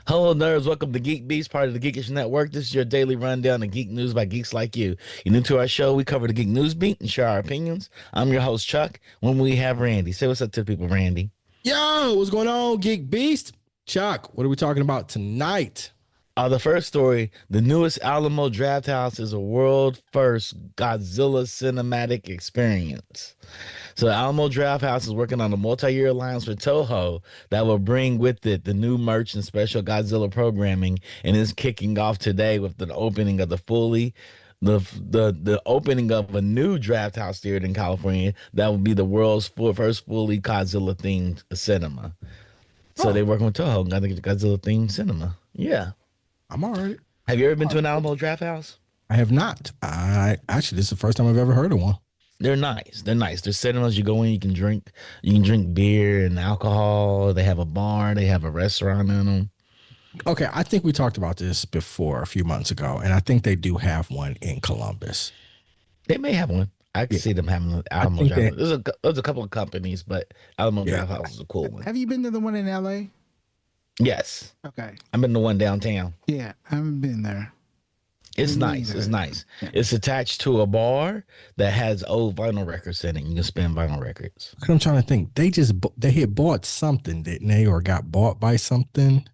Hello, nerds. Welcome to GeekBeast, part of the Geekish Network. This is your daily rundown of geek news by geeks like you. You're new to our show. We cover the geek news beat and share our opinions. I'm your host, Chuck. When we have Randy. Say what's up to the people, Randy. Yo, what's going on, Geek Beast? Chuck, what are we talking about tonight? The first story, the newest Alamo Drafthouse is a world first Godzilla cinematic experience. So Alamo Drafthouse is working on a multi-year alliance with Toho that will bring with it the new merch and special Godzilla programming, and is kicking off today with the opening of the opening of a new Drafthouse theater in California that will be the world's first fully Godzilla themed cinema. So they're working with Toho and got the Godzilla themed cinema. Yeah. I'm all right. Have you ever been to an Alamo Drafthouse? I have not. This is the first time I've ever heard of one. They're nice. They're nice. They're cinemas. You go in, you can drink beer and alcohol. They have a bar. They have a restaurant in them. Okay, I think we talked about this before a few months ago, and I think they do have one in Columbus. They may have one. I can see them having an Alamo Drafthouse. There's a couple of companies, but Alamo Drafthouse is a cool one. Have you been to the one in LA? Yes. Okay. I've been to one downtown. Yeah, I haven't been there. It's nice. It's nice. Yeah. It's attached to a bar that has old vinyl records in it. You can spin vinyl records. I'm trying to think. They had bought something, didn't they, or got bought by something?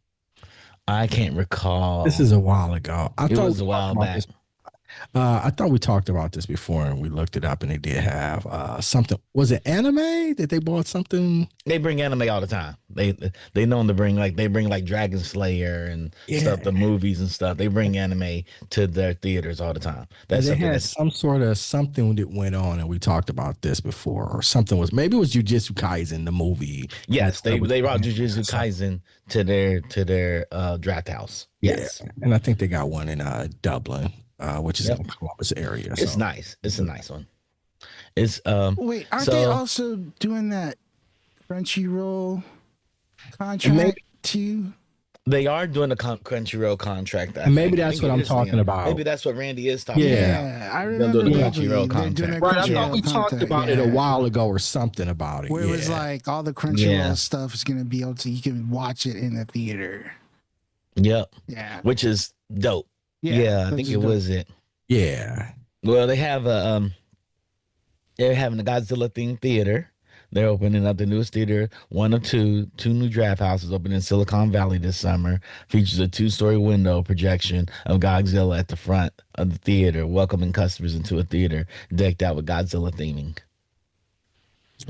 I can't recall. This is a while ago. It was a while back. I thought we talked about this before, and we looked it up, and they did have something. Was it anime that they bought something? They bring anime all the time. They known to bring like Dragon Slayer and stuff, the movies and stuff. They bring anime to their theaters all the time. They had some sort of something that went on, and we talked about this before, or something was maybe it was Jujutsu Kaisen, the movie. Yes, they brought Jujutsu Kaisen to their Drafthouse. Yes, yeah. And I think they got one in Dublin. Which is in the Columbus area. It's nice. It's a nice one. It's wait, aren't they also doing that Crunchyroll contract too? They are doing a Crunchyroll contract. Maybe that's what I'm talking about. Maybe that's what Randy is talking about. Yeah, I remember the Crunchyroll contract. Right, I thought we talked about it a while ago or something about it. Where it was like all the Crunchyroll stuff is going to be able to, you can watch it in the theater. Yep. Yeah. Which is dope. Yeah, I think it was it. Yeah. Well, they have they're having a Godzilla themed theater. They're opening up the newest theater, one of two new draft houses opening in Silicon Valley this summer. Features a 2-story window projection of Godzilla at the front of the theater, welcoming customers into a theater decked out with Godzilla theming.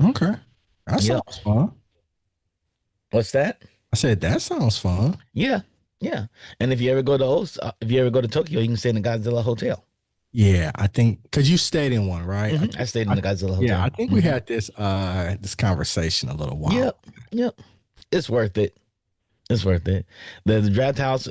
Okay. That sounds fun. What's that? I said that sounds fun. Yeah. Yeah, and if you ever go to Tokyo, you can stay in the Godzilla hotel. Yeah, I think because you stayed in one, right? Mm-hmm. I stayed in the Godzilla hotel. Yeah, I think we had this conversation a little while. Yep. It's worth it. It's worth it. The Drafthouse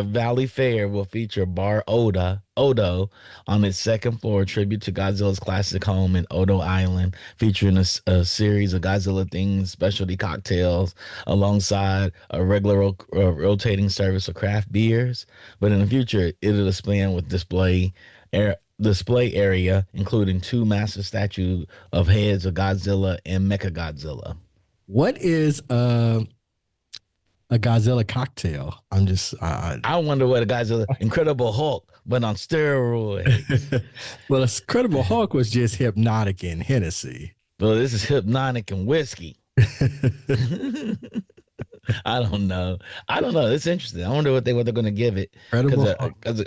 Valley Fair will feature Bar Odo on its second floor, a tribute to Godzilla's classic home in Odo Island, featuring a series of Godzilla-themed specialty cocktails alongside a regular rotating service of craft beers. But in the future, it'll expand with display area, including 2 massive statues of heads of Godzilla and Mechagodzilla. What is a Godzilla cocktail? I'm just I wonder what a Godzilla Incredible Hulk, but on steroids. Well, Incredible Hulk was just Hypnotic and Hennessy. Well, this is Hypnotic and whiskey. I don't know. It's interesting. I wonder what they're going to give it. Because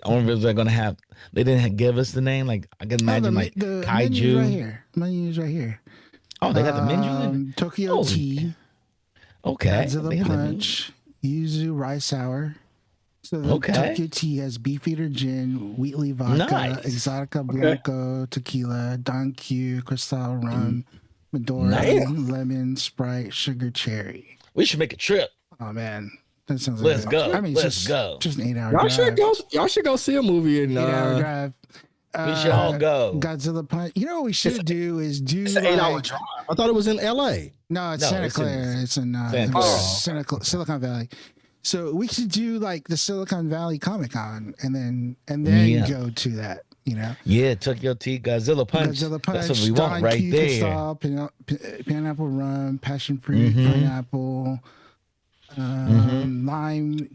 I wonder if they're going to have. They didn't give us the name. Like I can imagine, the kaiju. Right here. Menu's right here. Oh, they got the menu. Tokyo Tea. Okay. Godzilla Punch, Yuzu Rice Sour. So the Tokyo Tea has Beefeater Gin, Wheatley Vodka, Exotica Blanco Tequila, Don Q, Cristal Rum, Medora, Lemon, Sprite, Sugar Cherry. We should make a trip. Oh man, that sounds. Let's go. I mean, let's go. Just an 8-hour drive. Y'all should go see a movie in 8-hour drive. We should all go. Godzilla Punch. You know what we should do is do. It's an 8-hour drive. I thought it was in L.A. No, it's Santa Clara. It's in Silicon Valley. So we should do like the Silicon Valley Comic Con, and then go to that. You know. Yeah, Tokyo Tea, Godzilla Punch. That's what we want right there. Cristal, pineapple rum, passion fruit, pineapple. Lime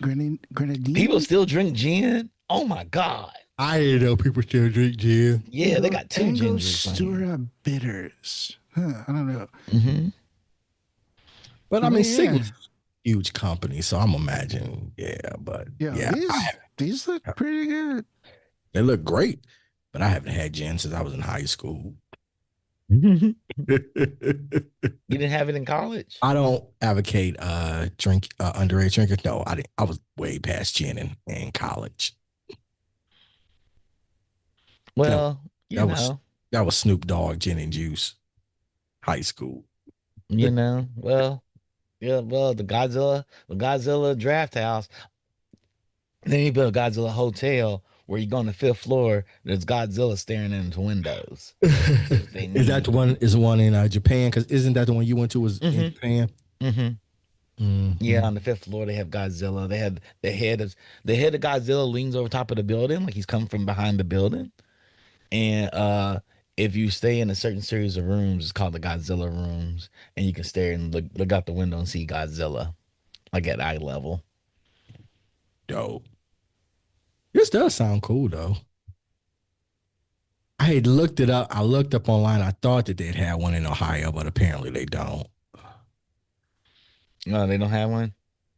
grenadine. People still drink gin. Oh my god! I didn't know people still drink gin. Yeah, they got 2 gin drinks on here. Angostura bitters. Huh, I don't know. But I mean, Sigma's a huge company, so I'm imagining, but these look pretty good. They look great, but I haven't had gin since I was in high school. You didn't have it in college? I don't advocate underage drinking. No, I didn't. I was way past gin in college. Well, that was Snoop Dogg gin and juice. High school. The Godzilla Drafthouse. Then you build a Godzilla hotel where you go on the 5th floor. There's Godzilla staring into windows. Is that the one? Is the one in Japan? Because isn't that the one you went to? Was in Japan? Yeah, on the 5th floor they have Godzilla. They had the head of Godzilla leans over top of the building like he's coming from behind the building. And if you stay in a certain series of rooms, it's called the Godzilla rooms, and you can stare and look out the window and see Godzilla, like at eye level. Dope. This does sound cool though. I had looked it up. I looked up online. I thought that they'd have one in Ohio, but apparently they don't. No, they don't have one?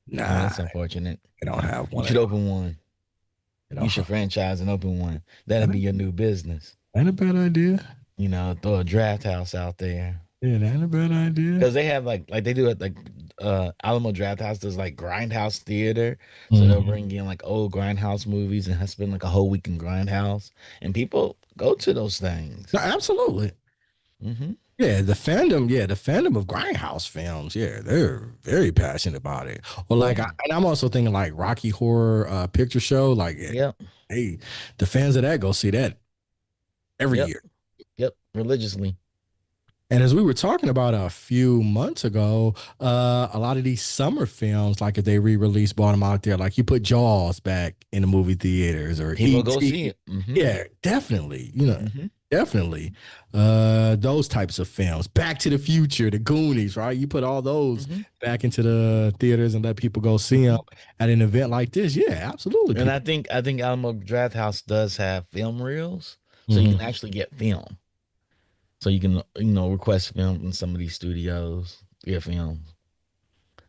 Nah. Oh, that's unfortunate. They don't have one. You should open one. You should franchise and open one. That'd be your new business. Ain't a bad idea. Throw a Drafthouse out there. Yeah, that ain't a bad idea. Because they have like they do it like Alamo Drafthouse does like Grindhouse Theater. So they'll bring in like old Grindhouse movies and spend like a whole week in Grindhouse. And people go to those things. No, absolutely. Yeah, the fandom of Grindhouse films. Yeah, they're very passionate about it. Or like, and I'm also thinking like Rocky Horror Picture Show. Like, hey, the fans of that go see that every year. Yep, religiously. And as we were talking about a few months ago, a lot of these summer films, like if they re-release, brought them out there, like you put Jaws back in the movie theaters or people go see it. Yeah, definitely. Definitely. Those types of films. Back to the Future, the Goonies, right? You put all those back into the theaters and let people go see them at an event like this. Yeah, absolutely. And I think Alamo Drafthouse does have film reels, so you can actually get film. So you can, request film in some of these studios, get films.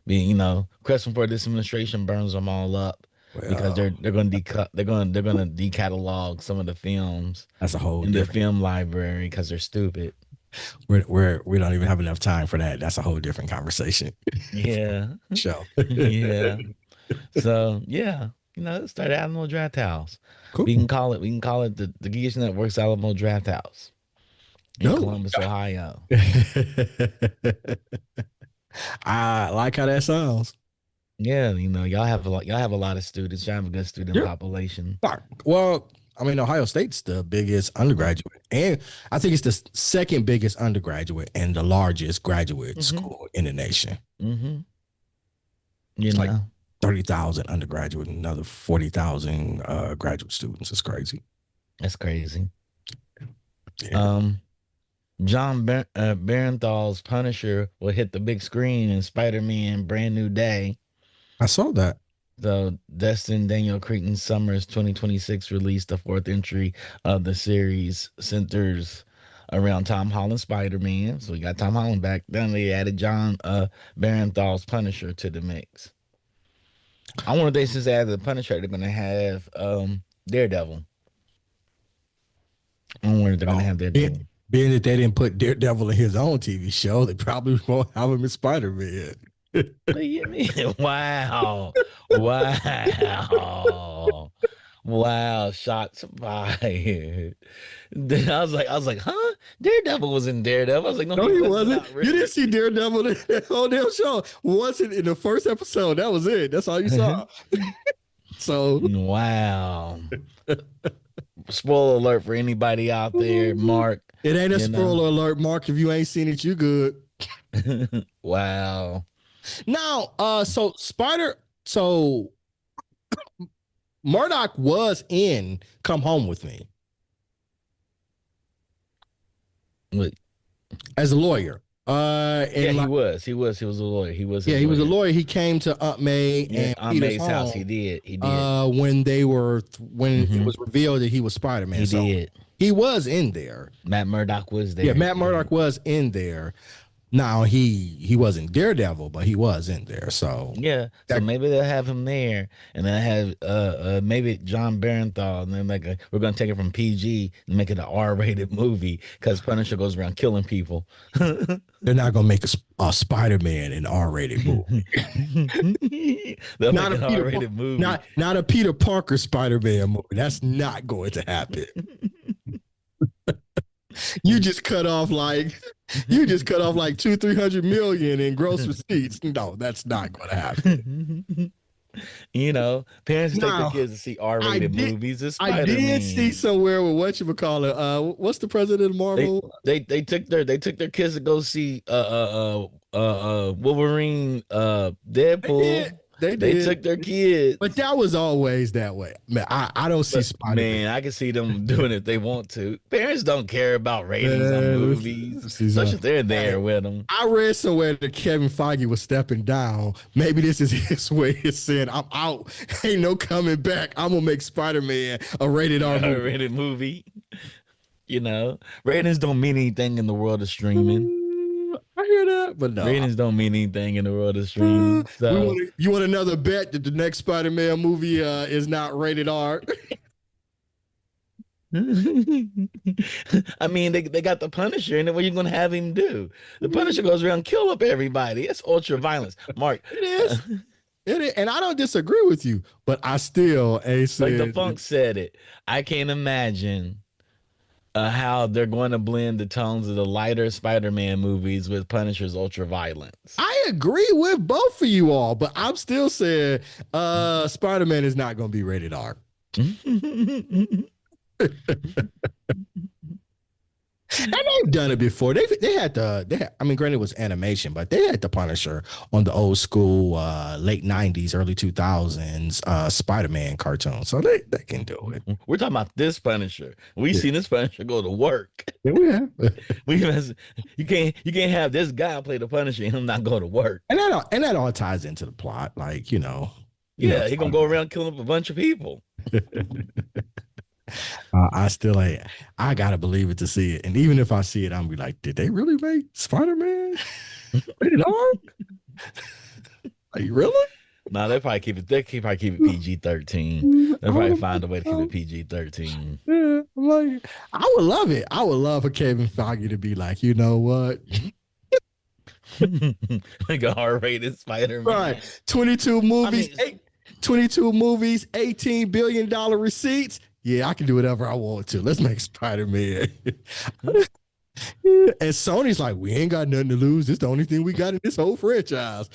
Requesting for this administration burns them all up because they're going to decatalog some of the films. That's a whole in the film library because they're stupid. We don't even have enough time for that. That's a whole different conversation. Yeah. Show. Yeah. So start Alamo Drafthouse. Cool. We can call it the Geekbeast Network's Alamo Drafthouse. In Columbus, Ohio. I like how that sounds. Yeah, y'all have a lot of students. Y'all have a good student population. Well, I mean, Ohio State's the biggest undergraduate, and I think it's the second biggest undergraduate and the largest graduate school in the nation. Like 30,000 undergraduate and another 40,000 graduate students. It's crazy. That's crazy. Yeah. John Bernthal's Punisher will hit the big screen in Spider-Man Brand New Day. I saw that. So Destin Daniel Cretton Summers 2026 released the 4th entry of the series, centers around Tom Holland's Spider-Man. So we got Tom Holland back. Then they added John Bernthal's Punisher to the mix. I wonder if they just added the Punisher, they're going to have Daredevil. I wonder if they're going to have Daredevil. Being that they didn't put Daredevil in his own TV show, they probably won't have him in Spider-Man. What do you mean? Wow. Shots fired. Then I was like, huh? Daredevil was in Daredevil. I was like, no, he wasn't. Really. You didn't see Daredevil in that whole damn show. Wasn't in the first episode. That was it. That's all you saw. So wow. Spoiler alert for anybody out there, Mark. It ain't a spoiler alert, Mark. If you ain't seen it, you good. Wow. Now, so Murdoch was in Come Home With Me. What? As a lawyer. Yeah, he was a lawyer. He was he was a lawyer. He came to Aunt May and Aunt Peter's May's house. home. He did. When it was revealed that he was Spider-Man. He did. He was in there. Matt Murdock was there. Yeah, Matt Murdock was in there. Now he wasn't Daredevil, but he was in there. So yeah, so maybe they'll have him there, and then have maybe John Barenthal, and then we're gonna take it from PG and make it an R-rated movie because Punisher goes around killing people. They're not gonna make a Spider-Man an R-rated movie. They'll make an R-rated movie. Not a Peter Parker Spider-Man movie. That's not going to happen. You just cut off like 200-300 million in gross receipts. No, that's not going to happen. Parents take their kids to see R-rated movies. I did see somewhere with what's the president of Marvel? They took their kids to go see Wolverine, Deadpool. They took their kids, but that was always that way. Man, I don't see Spider-Man. Man, I can see them doing it if they want to. Parents don't care about ratings on movies, especially if they're there with them. I read somewhere that Kevin Feige was stepping down. Maybe this is his way of saying, "I'm out. Ain't no coming back. I'm gonna make Spider-Man a rated R movie." Rated movie. Ratings don't mean anything in the world of streaming. I hear that, but no. Ratings don't mean anything in the world of streaming. So. You want another bet that the next Spider-Man movie is not rated R? I mean, they got the Punisher, and what are you going to have him do? The Punisher goes around and kill up everybody. It's ultra violence. Mark. It is. It is. And I don't disagree with you, but I still like the Funk said it. I can't imagine how they're going to blend the tones of the lighter Spider-Man movies with Punisher's ultra violence. I agree with both of you all, but I'm still saying Spider-Man is not going to be rated R. And they've done it before. They had granted it was animation, but they had the Punisher on the old school late 90s, early 2000s Spider-Man cartoon. So they can do it. We're talking about this Punisher. We've seen this Punisher go to work. Yeah. You can't have this guy play the Punisher and him not go to work. And that all ties into the plot, like, he's gonna go around killing up a bunch of people. I gotta believe it to see it, and even if I see it, I'm be like, did they really make Spider-Man rated R? Like, really? No, they probably keep it. They probably keep it PG-13. They'll probably find a way to keep it PG-13. Yeah, like, I would love it. I would love for Kevin Feige to be like, you know what? Like a R-rated Spider-Man. Right. 22 movies, 18 billion receipts. Yeah, I can do whatever I want to. Let's make Spider-Man. And Sony's like, we ain't got nothing to lose. It's the only thing we got in this whole franchise.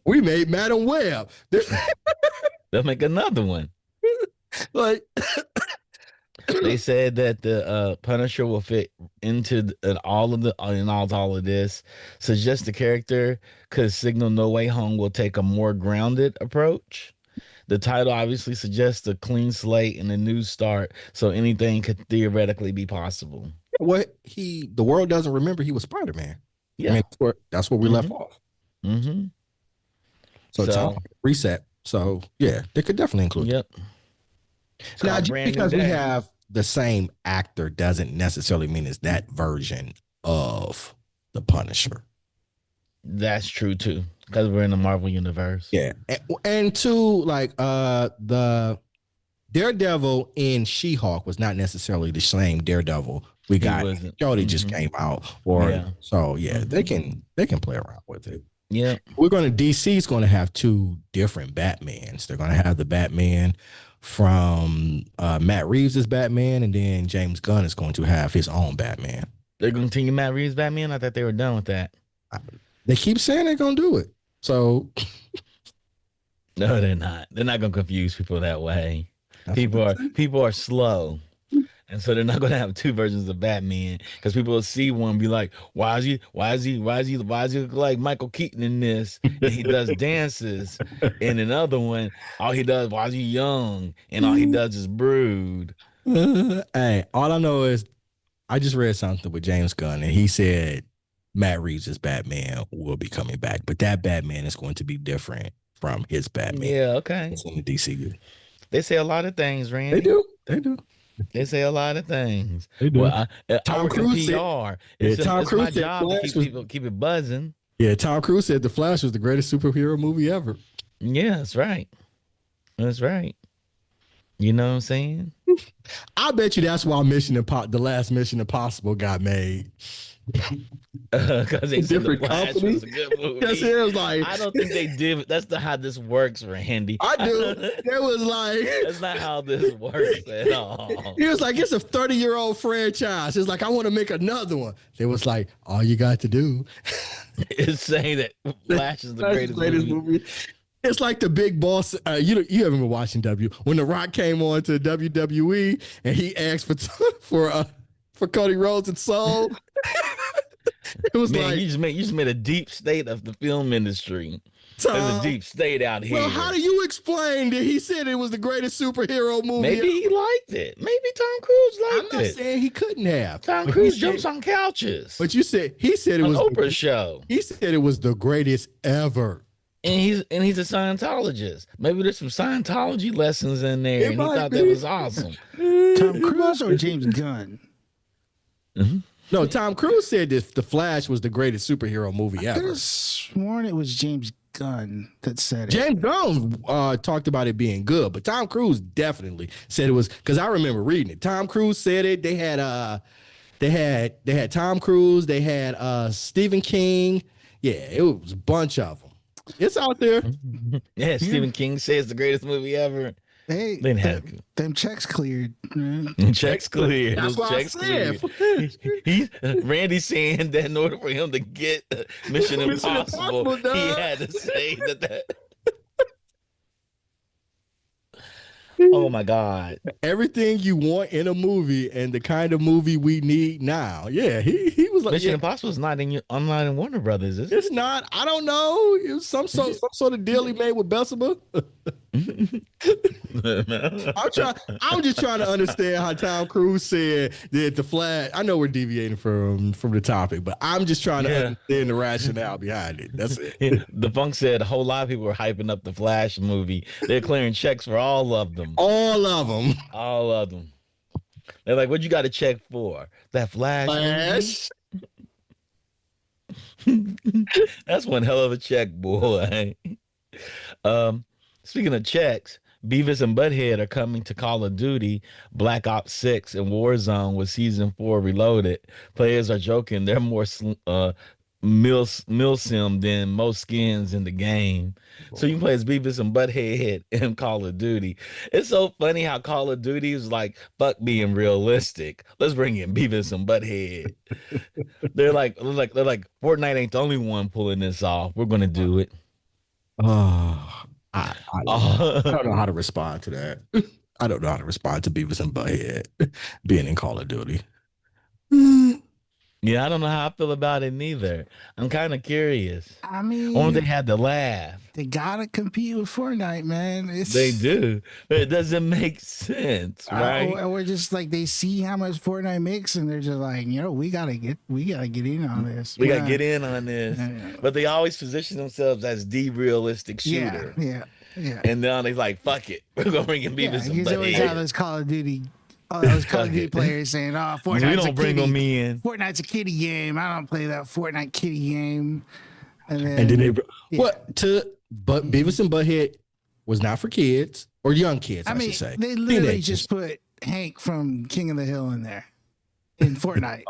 We made Madam Web. They'll make another one. Like, they said that the Punisher will fit into all of this. Suggest the character could signal No Way Home will take a more grounded approach. The title obviously suggests a clean slate and a new start, so anything could theoretically be possible. The world doesn't remember he was Spider-Man. Yeah, I mean, that's where we left off. Mm-hmm. So it's time to reset. So yeah, they could definitely include. Yep. Now, just because we have the same actor doesn't necessarily mean it's that version of the Punisher. That's true too, because we're in the Marvel universe. Yeah, and two, like the Daredevil in She-Hulk was not necessarily the same Daredevil we got. Jody just came out, they can play around with it. Yeah, DC's going to have two different Batmans. They're going to have the Batman from Matt Reeves' Batman, and then James Gunn is going to have his own Batman. They're going to continue Matt Reeves' Batman? I thought they were done with that. They keep saying they're going to do it. So. No, they're not. They're not going to confuse people that way. People are slow. And so they're not going to have two versions of Batman, because people will see one and be like, why is he look like Michael Keaton in this? And he does dances. And another one, all he does, why is he young? And all he does is brood. Hey, all I know is I just read something with James Gunn, and he said Matt Reeves' Batman will be coming back, but that Batman is going to be different from his Batman. Yeah, okay. It's in the DCU. They say a lot of things, Randy. They do. They say a lot of things. They do. Well, Tom Cruise PR. Tom Cruise my job to keep it buzzing. Yeah, Tom Cruise said The Flash was the greatest superhero movie ever. Yeah, that's right. That's right. You know what I'm saying? I bet you that's why the last Mission Impossible got made. Because they said The Flash was a good movie. Because it was like, I don't think they did. That's not how this works, Randy. I do. It was like, that's not how this works at all. He was like, it's a 30-year-old franchise. It's like, I want to make another one. It was like, all you got to do is say that Flash is the greatest movie. It's like the Big Boss. You haven't been watching when The Rock came on to WWE and he asked for Cody Rhodes and Soul. It was like you just made a deep state of the film industry. There's a deep state out here. Well, how do you explain that he said it was the greatest superhero movie? Maybe he liked it. Maybe Tom Cruise liked it. I'm not saying he couldn't have. Tom Cruise jumps on couches. But he said it was Oprah show. He said it was the greatest ever. And he's a Scientologist. Maybe there's some Scientology lessons in there, and he thought that was awesome. Tom Cruise or James Gunn? Mm-hmm. No, Tom Cruise said that The Flash was the greatest superhero movie ever. I could have sworn it was James Gunn that said it. James Gunn talked about it being good, but Tom Cruise definitely said it was, because I remember reading it. Tom Cruise said it. They had Tom Cruise. They had Stephen King. Yeah, it was a bunch of them. It's out there. Yeah, Stephen King says the greatest movie ever. Hey, them checks cleared. Checks cleared. That's what I said. Randy's saying that in order for him to get Mission Impossible, he had to say that. Oh my God! Everything you want in a movie and the kind of movie we need now. Yeah, he was like Mission Impossible is not online in Warner Brothers, is it? It's not. I don't know. It was some sort of deal he made with Bessemer. I'm just trying to understand how Tom Cruise said that The Flash. I know we're deviating from the topic, but I'm just trying to understand the rationale behind it. That's it. The Funk said a whole lot of people were hyping up the Flash movie. They're clearing checks for all of them. All of them. All of them. They're like, what you got to check for? That Flash? That's one hell of a check, boy. Speaking of checks, Beavis and Butthead are coming to Call of Duty Black Ops 6 and Warzone with Season 4 Reloaded. Players are joking they're more milsim than most skins in the game. So you can play as Beavis and Butthead in Call of Duty. It's so funny how Call of Duty is like, fuck being realistic. Let's bring in Beavis and Butthead. They're like, Fortnite ain't the only one pulling this off. We're gonna do it. I don't know how to respond to that. I don't know how to respond to Beavis and Butthead being in Call of Duty. Yeah, I don't know how I feel about it neither. I'm kind of curious. I mean, or they had to laugh. They gotta compete with Fortnite, man. They do. It doesn't make sense, right? Or just like they see how much Fortnite makes, and they're just like, we gotta get in on this. We gotta get in on this. Yeah. But they always position themselves as the realistic shooter. Yeah. And then they're like, "Fuck it, we're gonna bring in Beavis and Butthead." You always have those Call of Duty. Those Call of Duty players saying, Fortnite's we don't bring them in. Fortnite's a kiddie game. I don't play that Fortnite kiddie game." And then but Beavis and Butthead was not for kids or young kids, I should say. They literally just put Hank from King of the Hill in there in Fortnite.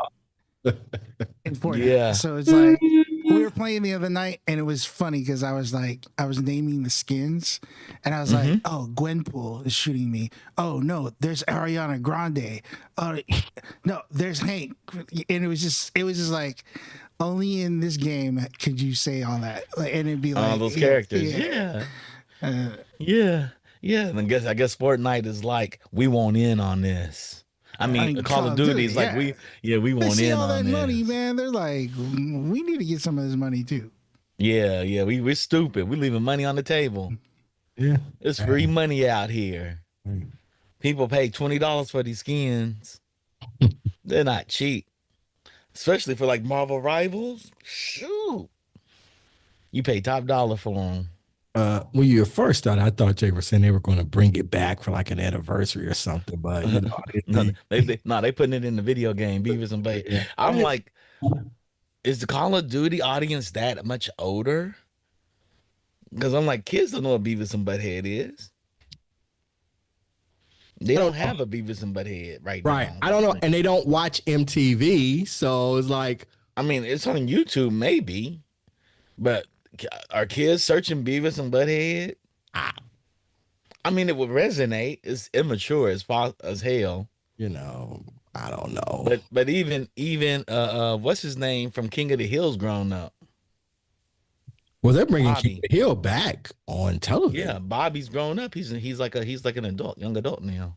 Yeah. So it's like we were playing the other night, and it was funny because I was naming the skins, and I was like, "Oh, Gwenpool is shooting me. Oh no, there's Ariana Grande. Oh no, there's Hank." And it was just like, only in this game could you say all that, and it'd be like all those characters. Yeah. And I guess Fortnite is like, we want in on this. I mean, Call of Duty is like, we want in on that money, man. They're like, we need to get some of this money too. Yeah. We're stupid. We're leaving money on the table. Yeah, it's free money out here. People pay $20 for these skins. They're not cheap, especially for like Marvel Rivals. Shoot, you pay top dollar for them. When you first started, I thought they were saying they were going to bring it back for like an anniversary or something, but you know, they putting it in the video game, Beavis and Butthead. Yeah. I'm like, is the Call of Duty audience that much older? Because I'm like, kids don't know what Beavis and Butthead is. They don't have a Beavis and Butthead right now. I don't know, and they don't watch MTV, so it's like, I mean, it's on YouTube maybe, but are kids searching Beavis and Butthead? I mean, it would resonate. It's immature as hell. You know, I don't know. But even what's his name from King of the Hill's grown up. Well, they're bringing King of the Hill back on television. Yeah, Bobby's grown up. He's like an adult, young adult now.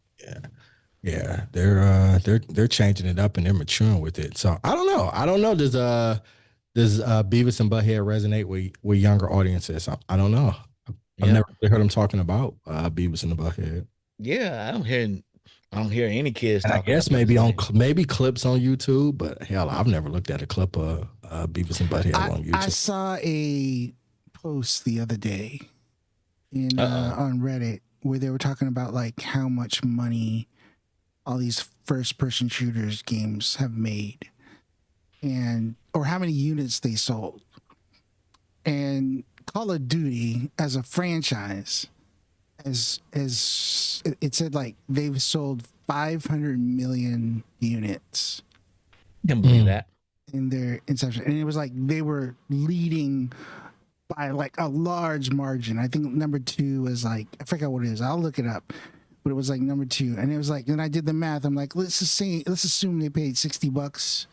Yeah. They're changing it up and they're maturing with it. So I don't know. Does Beavis and Butthead resonate with younger audiences? I don't know. I've never really heard them talking about Beavis and the Butthead. Yeah, I don't hear any kids talking. I guess maybe clips on YouTube, but hell, I've never looked at a clip of Beavis and Butthead on YouTube. I saw a post the other day on Reddit where they were talking about like how much money all these first-person shooters games have made, or how many units they sold. And Call of Duty as a franchise, as it said, like they've sold 500 million units. Can believe that in their inception, and it was like they were leading by like a large margin. I think number 2 was like, I forgot what it is. I'll look it up, but it was like number 2, and it was like, then I did the math. I'm like, let's assume they paid $60.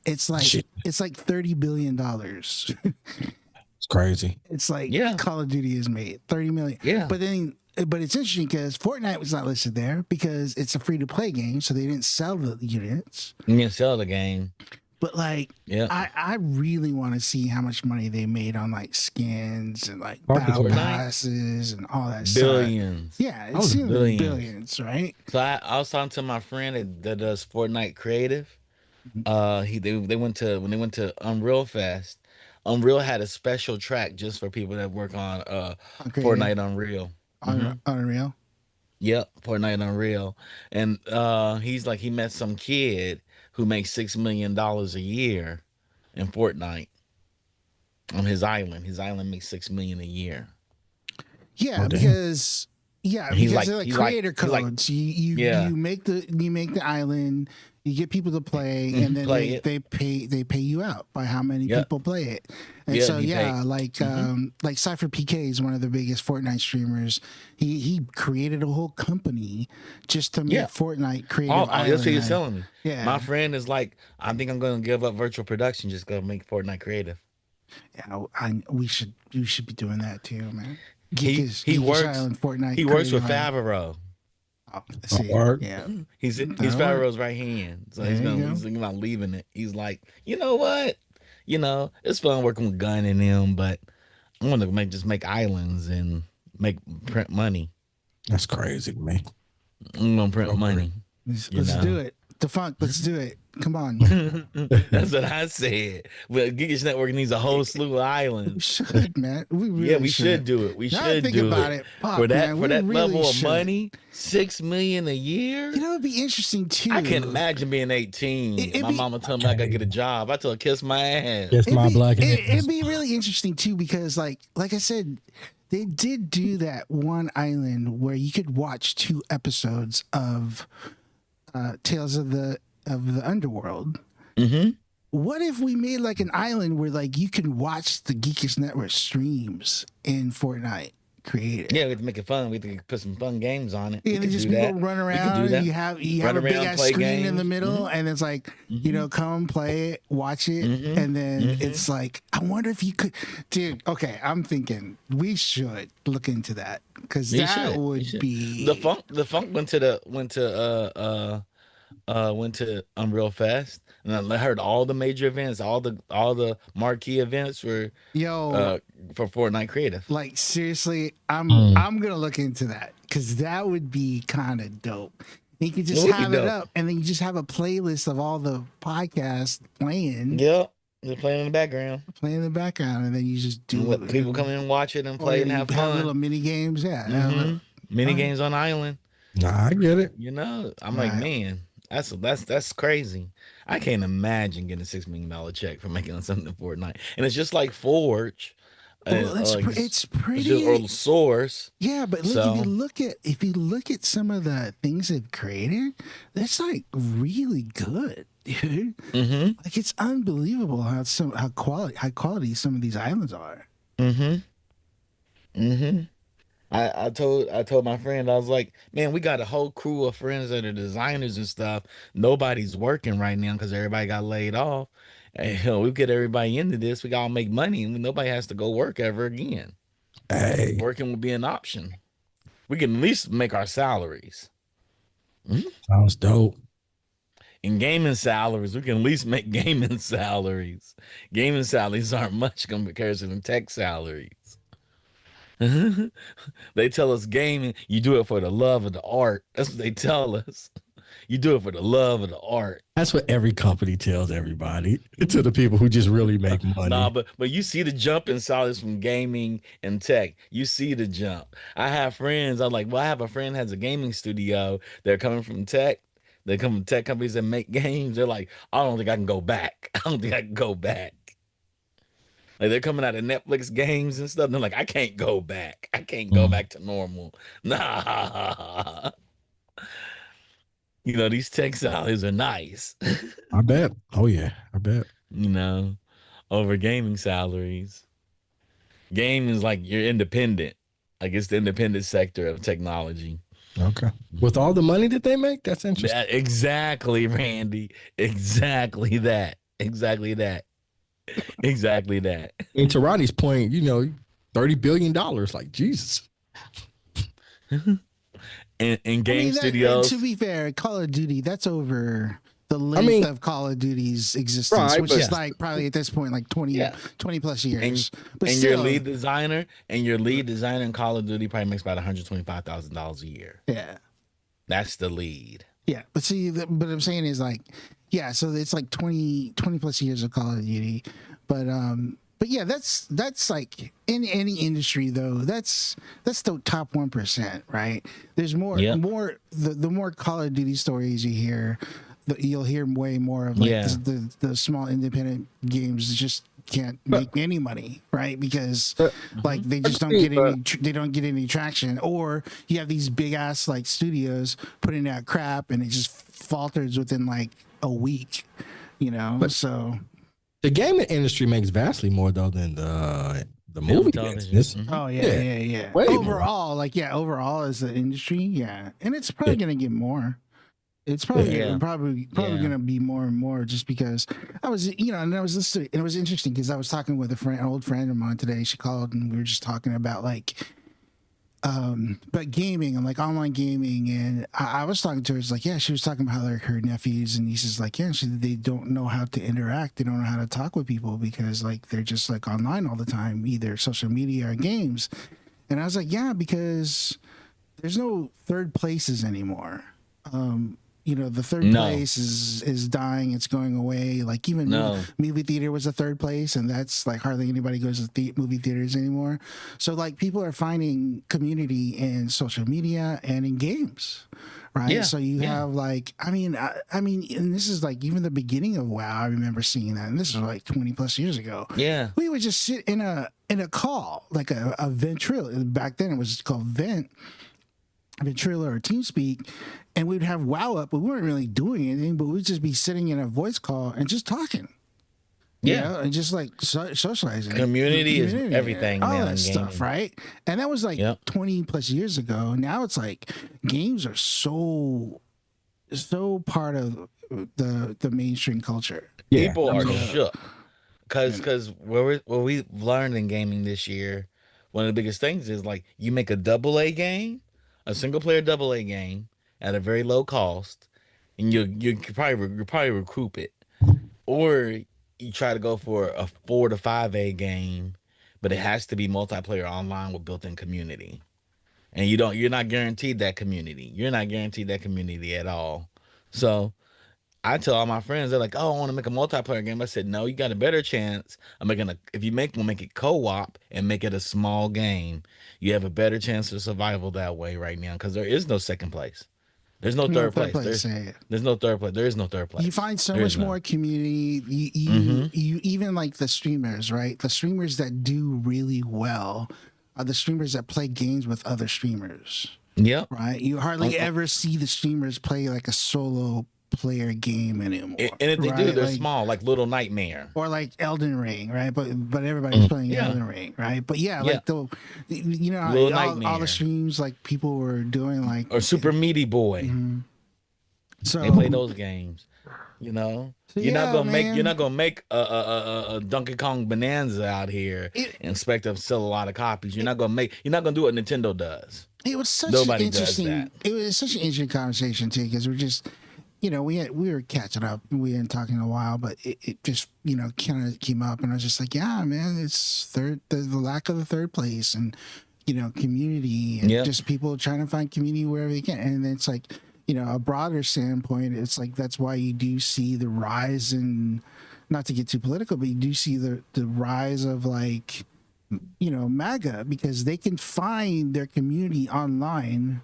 It's like it's like $30 billion. It's crazy. It's like Call of Duty has made 30 million. Yeah. But it's interesting because Fortnite was not listed there because it's a free to play game, so they didn't sell the units. You didn't sell the game. But like, I really want to see how much money they made on like skins and like battle passes and all that billions. Stuff. Yeah, it's billions, right? So I was talking to my friend that does Fortnite creative. When they went to Unreal Fest. Unreal had a special track just for people that work on Fortnite Unreal. Unreal? Yep, Fortnite Unreal. And he's like, he met some kid who makes $6 million a year in Fortnite on his island. His island makes $6 million a year. Yeah, because because they're like creator codes. You make the island, you get people to play, and then they pay you out by how many people play it. And so like Cypher PK is one of the biggest Fortnite streamers. He created a whole company just to make Fortnite creative. That's what he's telling me. Yeah, my friend is like, I think I'm going to give up virtual production just go make Fortnite creative. Yeah, we should be doing that too, man. He works with Favreau. Oh, yeah, he's Favreau's right hand, so he's thinking about leaving it. He's like, you know what, it's fun working with Gunn and them, but I want to just make islands and print money. That's crazy to me. I'm gonna print money. Let's do it. Defunct, let's do it. Come on. That's what I said. Well, Geekish Network needs a whole slew of islands. We should, man. We should do it. We should do it. For that level of money, $6 million a year. It'd be interesting too. I can't imagine being 18. My mama told me I gotta get a job. I told her, kiss my ass. Kiss my black ass. It'd be really interesting too because, like I said, they did do that one island where you could watch 2 episodes of Tales of the Underworld. Mm-hmm. What if we made like an island where like you can watch the Geekish Network streams in Fortnite creative? Yeah, we have to make it fun. We have to put some fun games on it. Yeah, just people run around. You have a big ass screen games in the middle, and it's like come play it, watch it, and then it's like, I wonder if you could, dude. Okay, I'm thinking we should look into that because that would be the funk went to Unreal Fest, and I heard all the major events, all the marquee events were for Fortnite creative. Like seriously, I'm gonna look into that because that would be kind of dope. You could just have it up, and then you just have a playlist of all the podcasts playing. Yep. They're playing in the background. Playing in the background, and then you just do it. People come in and watch it and play and have fun. Little mini games, Mini games on island. Nah, I get it. You know, I'm like, man, that's crazy. I can't imagine getting a $6 million check for making something in Fortnite, and it's just like Forge. Well, it's pretty or Source. Yeah, but look, if you look at some of the things they've created, that's like really good, dude. Like it's unbelievable how high quality some of these islands are. I told my friend, I was like, man, we got a whole crew of friends that are designers and stuff. Nobody's working right now because everybody got laid off. And we get everybody into this. We gotta make money, and nobody has to go work ever again. Hey, working will be an option. We can at least make our salaries. Sounds dope. In gaming salaries, we can at least make gaming salaries. Gaming salaries aren't much compared to the tech salaries. They tell us gaming, you do it for the love of the art. That's what they tell us. You do it for the love of the art. That's what every company tells everybody. To the people who just really make money. Nah, but you see the jump in salaries from gaming and tech. You see the jump. I have friends. I'm like, well, I have a friend that has a gaming studio. They're coming from tech. They come from tech companies that make games. They're like, I don't think I can go back. I don't think I can go back. Like they're coming out of Netflix games and stuff. They're like, I can't go back. I can't go back to normal. Nah. You know, these tech salaries are nice. I bet. Oh, yeah. I bet. You know, over gaming salaries. Gaming is like you're independent. Like it's the independent sector of technology. Okay. With all the money that they make, that's interesting. Exactly, Randy. Exactly that. Exactly that. Exactly that. And to Rodney's point, you know, $30 billion. Like, Jesus. In game studios. To be fair, Call of Duty, that's over the length of Call of Duty's existence, which is like probably at this point like 20 plus years. But still, your lead designer in Call of Duty probably makes about $125,000 a year. Yeah. That's the lead. Yeah. But see, but I'm saying is like, yeah, so it's like 20 plus years of Call of Duty. But yeah, that's like in any industry though. That's the top 1%, right? There's more the more Call of Duty stories you hear, you'll hear way more of like the small independent games just can't make any money, right? Because like they just don't get any traction, or you have these big ass like studios putting out crap and it just falters within like a week, you know. So the gaming industry makes vastly more though than the movie business. Oh yeah. Overall, overall as the industry, and it's probably gonna get more. It's probably probably gonna be more and more, just because I was listening, and it was interesting because I was talking with an old friend of mine today. She called and we were just talking about like but gaming and like online gaming, and I was talking to her. It's like, she was talking about how her nephews and nieces, like, they don't know how to interact. They don't know how to talk with people because like they're just like online all the time, either social media or games. And I was like, because there's no third places anymore. The third place is dying. It's going away. Like even movie theater was a third place, and that's like hardly anybody goes to movie theaters anymore. So like people are finding community in social media and in games, right? Yeah, so you have like, I mean, and this is like even the beginning of WoW. I remember seeing that, and this was like 20 plus years ago. Yeah, we would just sit in a call, like a ventrilo. Back then it was called Ventrilo or TeamSpeak, and we'd have WoW up, but we weren't really doing anything, but we'd just be sitting in a voice call and just talking. And just like socializing. Community is everything. All that stuff, right? And that was like 20 plus years ago. Now it's like games are so part of the mainstream culture. People are shook because what we've learned in gaming this year, one of the biggest things is like you make a AA game, a single player AA game at a very low cost, and you probably recoup it, or you try to go for a 4 to 5A game, but it has to be multiplayer online with built-in community. and you're not guaranteed that community. You're not guaranteed that community at all. So I tell all my friends, they're like, "Oh, I want to make a multiplayer game." I said, "No, you got a better chance of making if you make it co-op and make it a small game, you have a better chance of survival that way right now because there is no second place. There's no third place. There's no third place. There is no third place. You find so much more community. You even like the streamers, right? The streamers that do really well are the streamers that play games with other streamers. Yep. Right. You hardly ever see the streamers play like a solo player game anymore. And if they do, they're small, like Little Nightmare or like Elden Ring, right? But everybody's playing Elden Ring, right? But like all the streams like people were doing like or Super Meaty Boy. Mm-hmm. So they play those games, you know. So you're not gonna make a Donkey Kong Bonanza out here and expect to sell a lot of copies. You're not gonna do what Nintendo does. It was such an interesting conversation too, because we're just. We were catching up. We hadn't talked in a while, but it just kind of came up, and I was just like, yeah, man, it's the lack of the third place, and community, and just people trying to find community wherever they can, and it's like a broader standpoint. It's like that's why you do see the rise in, not to get too political, but you do see the rise of like MAGA, because they can find their community online,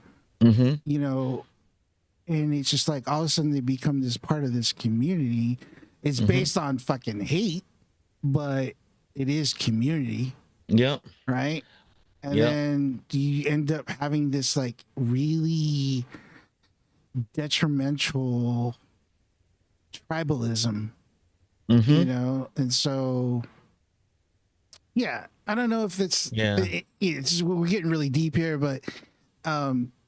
and it's just like all of a sudden they become this part of this community. It's based on fucking hate, but it is community. Yep. Right? And then you end up having this like really detrimental tribalism, and so I don't know if it's we're getting really deep here, but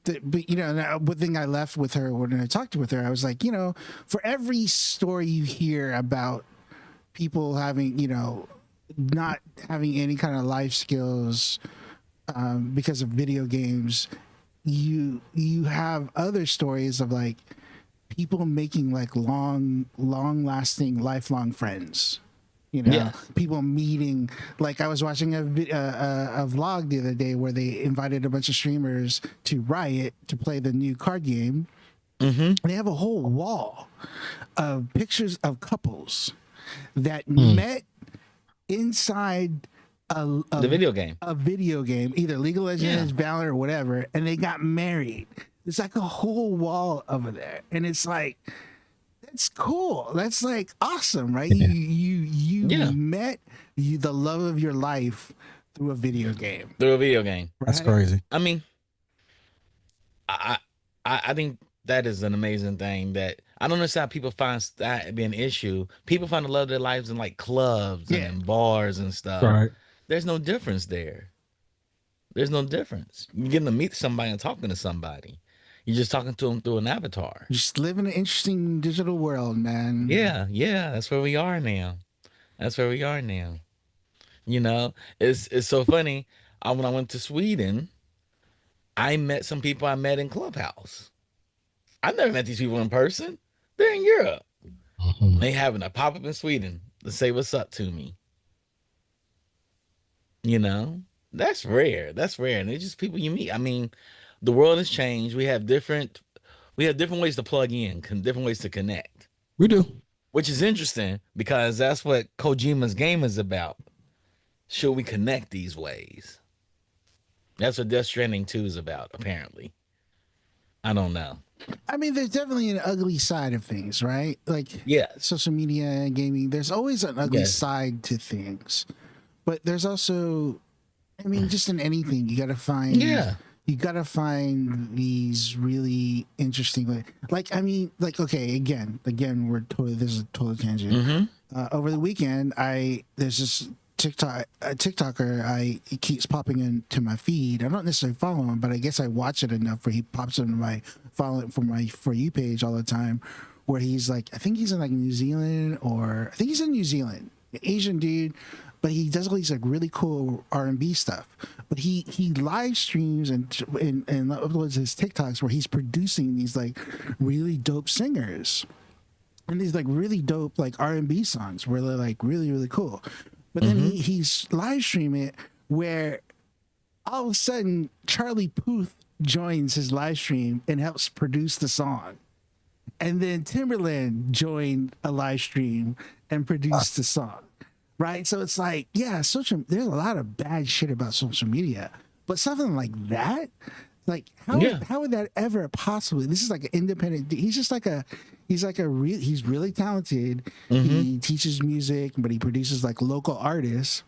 one thing I left with her when I talked with her, I was like, for every story you hear about people having, not having any kind of life skills because of video games, you have other stories of like people making like long lasting, lifelong friends. People meeting. Like I was watching a vlog the other day where they invited a bunch of streamers to Riot to play the new card game. And they have a whole wall of pictures of couples that met inside the video game. A video game, either League of Legends, Valorant, or whatever, and they got married. There's like a whole wall over there, and it's like. It's cool. That's like awesome, right? Yeah. You met the love of your life through a video game. Right? That's crazy. I mean, I think that is an amazing thing that I don't understand how people find that be an issue. People find the love of their lives in like clubs and bars and stuff. Right. There's no difference there. There's no difference. You're getting to meet somebody and talking to somebody. You're just talking to them through an avatar. Just live in an interesting digital world, man. Yeah. That's where we are now. It's so funny. When I went to Sweden, I met some people I met in Clubhouse. I've never met these people in person. They're in Europe. They having a pop up in Sweden to say what's up to me. That's rare. And it's just people you meet. I mean, the world has changed. We have different ways to plug in, different ways to connect. We do. Which is interesting because that's what Kojima's game is about. Should we connect these ways? That's what Death Stranding 2 is about, apparently. I don't know. I mean, there's definitely an ugly side of things, right? Like social media and gaming, there's always an ugly side to things. But there's also, I mean, just in anything, you got to find... You gotta find these really interesting, okay, again, this is a total tangent. Over the weekend, there's this TikToker, he keeps popping into my feed. I don't necessarily follow him, but I guess I watch it enough where he pops into my For You page all the time, where he's like, I think he's in like New Zealand, Asian dude. But he does all these like really cool R&B stuff. But he live streams and uploads his TikToks where he's producing these like really dope singers and these like really dope like R&B songs where they're like really really cool. But then he's live streaming it where all of a sudden Charlie Puth joins his live stream and helps produce the song. And then Timberland joined a live stream and produced the song. Right? So it's like, yeah, there's a lot of bad shit about social media. But something like that, like how would that ever possibly? This is like an independent. He's really talented. Mm-hmm. He teaches music, but he produces like local artists,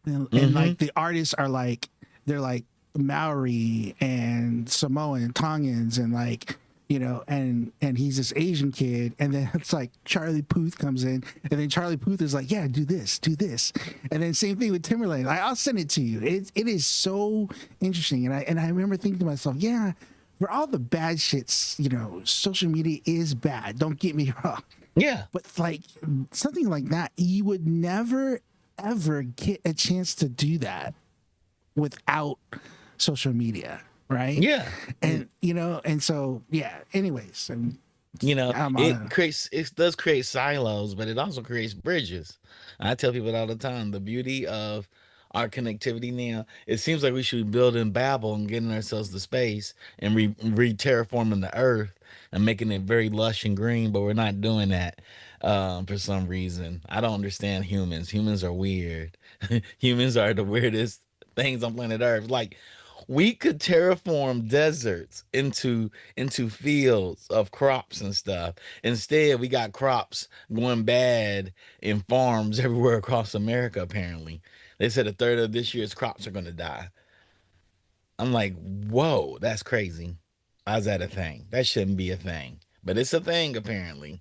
and like the artists are like they're like Maori and Samoan and Tongans and like. And he's this Asian kid, and then it's like Charlie Puth comes in, and then Charlie Puth is like, yeah, do this, and then same thing with Timberland. I'll send it to you. It is so interesting, and I remember thinking to myself, yeah, for all the bad shits, social media is bad. Don't get me wrong. Yeah, but like something like that, you would never ever get a chance to do that without social media. Right. Yeah. And and so anyways, and it does create silos, but it also creates bridges. I tell people all the time, the beauty of our connectivity now, it seems like we should be building Babel and getting ourselves to space and re-terraforming the earth and making it very lush and green, but we're not doing that for some reason. I don't understand humans. Humans are weird. Humans are the weirdest things on planet Earth. Like, we could terraform deserts into fields of crops and stuff. Instead, we got crops going bad in farms everywhere across America, apparently. They said a third of this year's crops are going to die. I'm like, whoa, that's crazy. How's that a thing? That shouldn't be a thing. But it's a thing, apparently.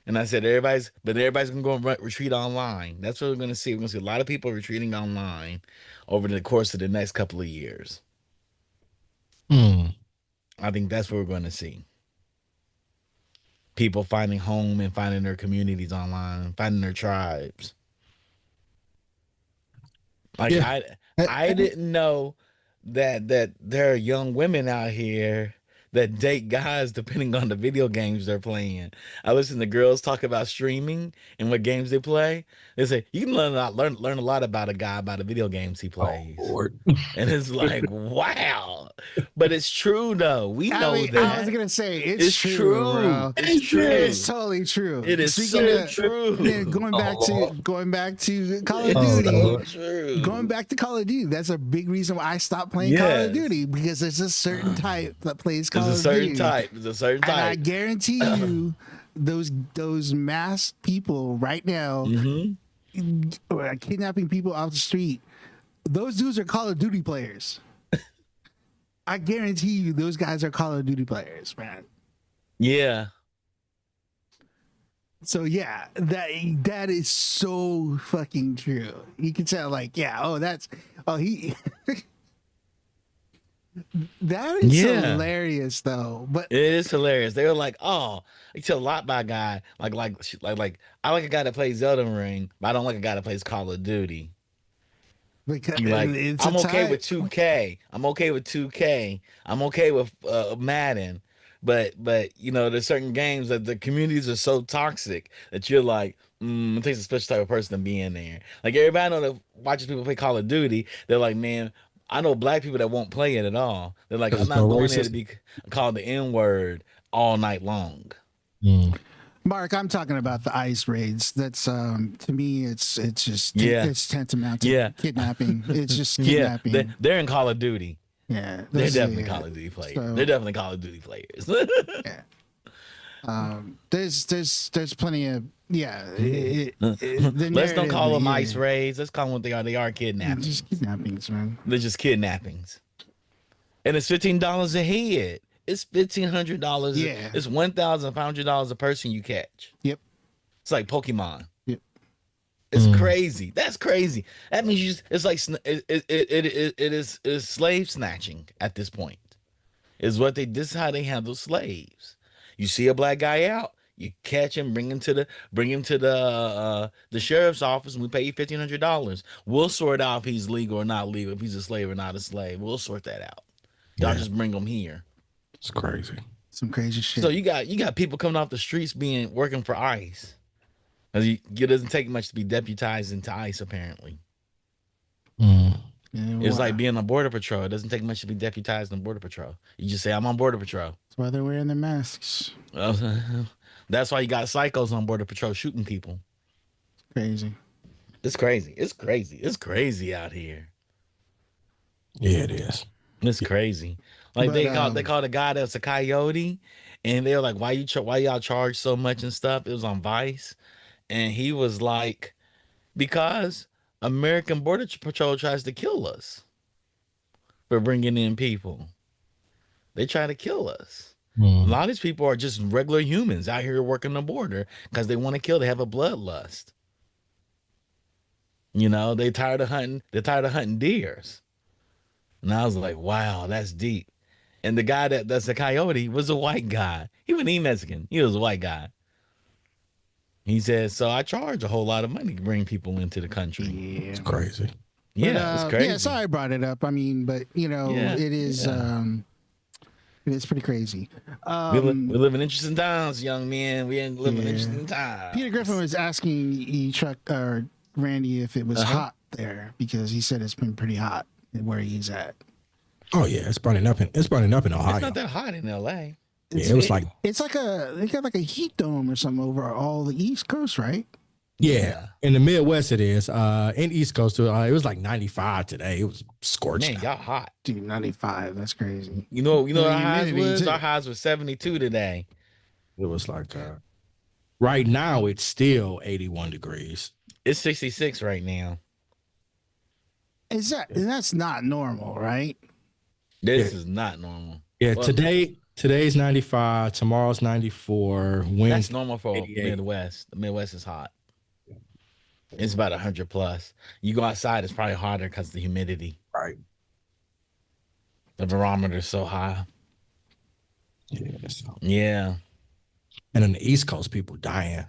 And I said, everybody's going to go retreat online. That's what we're going to see. We're going to see a lot of people retreating online over the course of the next couple of years. I think that's what we're going to see. People finding home and finding their communities online, finding their tribes. Like, I didn't know that there are young women out here that date guys depending on the video games they're playing. I listen to girls talk about streaming and what games they play. They say you can learn a lot about a guy by the video games he plays. And it's like, wow. But it's true though. We know that. I was gonna say it's true. Bro. It's true. It's totally true. It is so true. Then going back to Call of Duty. True. Going back to Call of Duty, that's a big reason why I stopped playing Call of Duty, because there's a certain type that plays Call of Duty. There's a certain type. And I guarantee you, those masked people right now, kidnapping people off the street, those dudes are Call of Duty players. I guarantee you, those guys are Call of Duty players, man. Yeah. So yeah, that is so fucking true. You can tell, like, he. That is hilarious, though. But it is hilarious. They were like, "Oh, you tell a lot by a guy like I like a guy that plays Elden Ring, but I don't like a guy that plays Call of Duty." Because like, I'm okay with 2K. I'm okay with 2K. I'm okay with Madden, but there's certain games that the communities are so toxic that you're like, it takes a special type of person to be in there. Like, everybody I know that watches people play Call of Duty, they're like, man. I know black people that won't play it at all. They're like, I'm not going there to be called the N-word all night long. Mark, I'm talking about the ICE raids. That's to me, it's just it's tantamount to kidnapping. It's just kidnapping. Yeah, they're in Call of Duty. Yeah, they're definitely Call of Duty players. They're definitely Call of Duty players. There's plenty of let's don't call them ICE raids. Let's call them what they are. They are kidnappings. Just kidnappings, man. They're just kidnappings. And it's $15 a head. It's $1,500. Yeah. It's $1,500 a person you catch. Yep. It's like Pokemon. Yep. It's crazy. That's crazy. That means it's like it is slave snatching at this point. This is how they handle slaves. You see a black guy out, you catch him, bring him to the sheriff's office, and we pay you $1,500. We'll sort out if he's legal or not legal, if he's a slave or not a slave. We'll sort that out. Y'all just bring him here. It's crazy. Some crazy shit. So you got people coming off the streets working for ICE. It doesn't take much to be deputized into ICE, apparently. It's like being on Border Patrol. It doesn't take much to be deputized in Border Patrol. You just say, I'm on Border Patrol. That's why they're wearing the masks. That's why you got psychos on Border Patrol shooting people. Crazy. It's crazy. It's crazy. It's crazy out here. Yeah, it is. It's crazy. Like they called a guy that's a coyote, and they were like, why y'all charge so much and stuff? It was on Vice. And he was like, because American Border Patrol tries to kill us for bringing in people. They try to kill us. A lot of these people are just regular humans out here working the border because they want to kill. They have a bloodlust. You know, they're tired of hunting deers. And I was like, wow, that's deep. And the guy that's a coyote was a white guy. He wasn't even Mexican. He was a white guy. He said, so I charge a whole lot of money to bring people into the country. Yeah. It's crazy. Yeah, it's crazy. Yeah, sorry I brought it up. I mean, but it is it's pretty crazy. We live in interesting times, young men. We live in interesting times. Peter Griffin was asking Chuck or Randy if it was hot there, because he said it's been pretty hot where he's at. Oh yeah, it's burning up in Ohio. It's not that hot in LA. It was like they got like a heat dome or something over all the East Coast, right? Yeah, in the Midwest it is. In East Coast too, it was like 95 today. It was scorching. Man, y'all hot, dude. 95. That's crazy. You know our highs was? Our highs was 72 today. It was like right now it's still 81 degrees. It's 66 right now. That's not normal, right? This is not normal. Yeah, well, today's 95, tomorrow's 94. That's normal for 88. Midwest. The Midwest is hot. It's about 100 plus. You go outside, it's probably harder because of the humidity. Right. The barometer is so high. Yeah. And on the East Coast, people dying.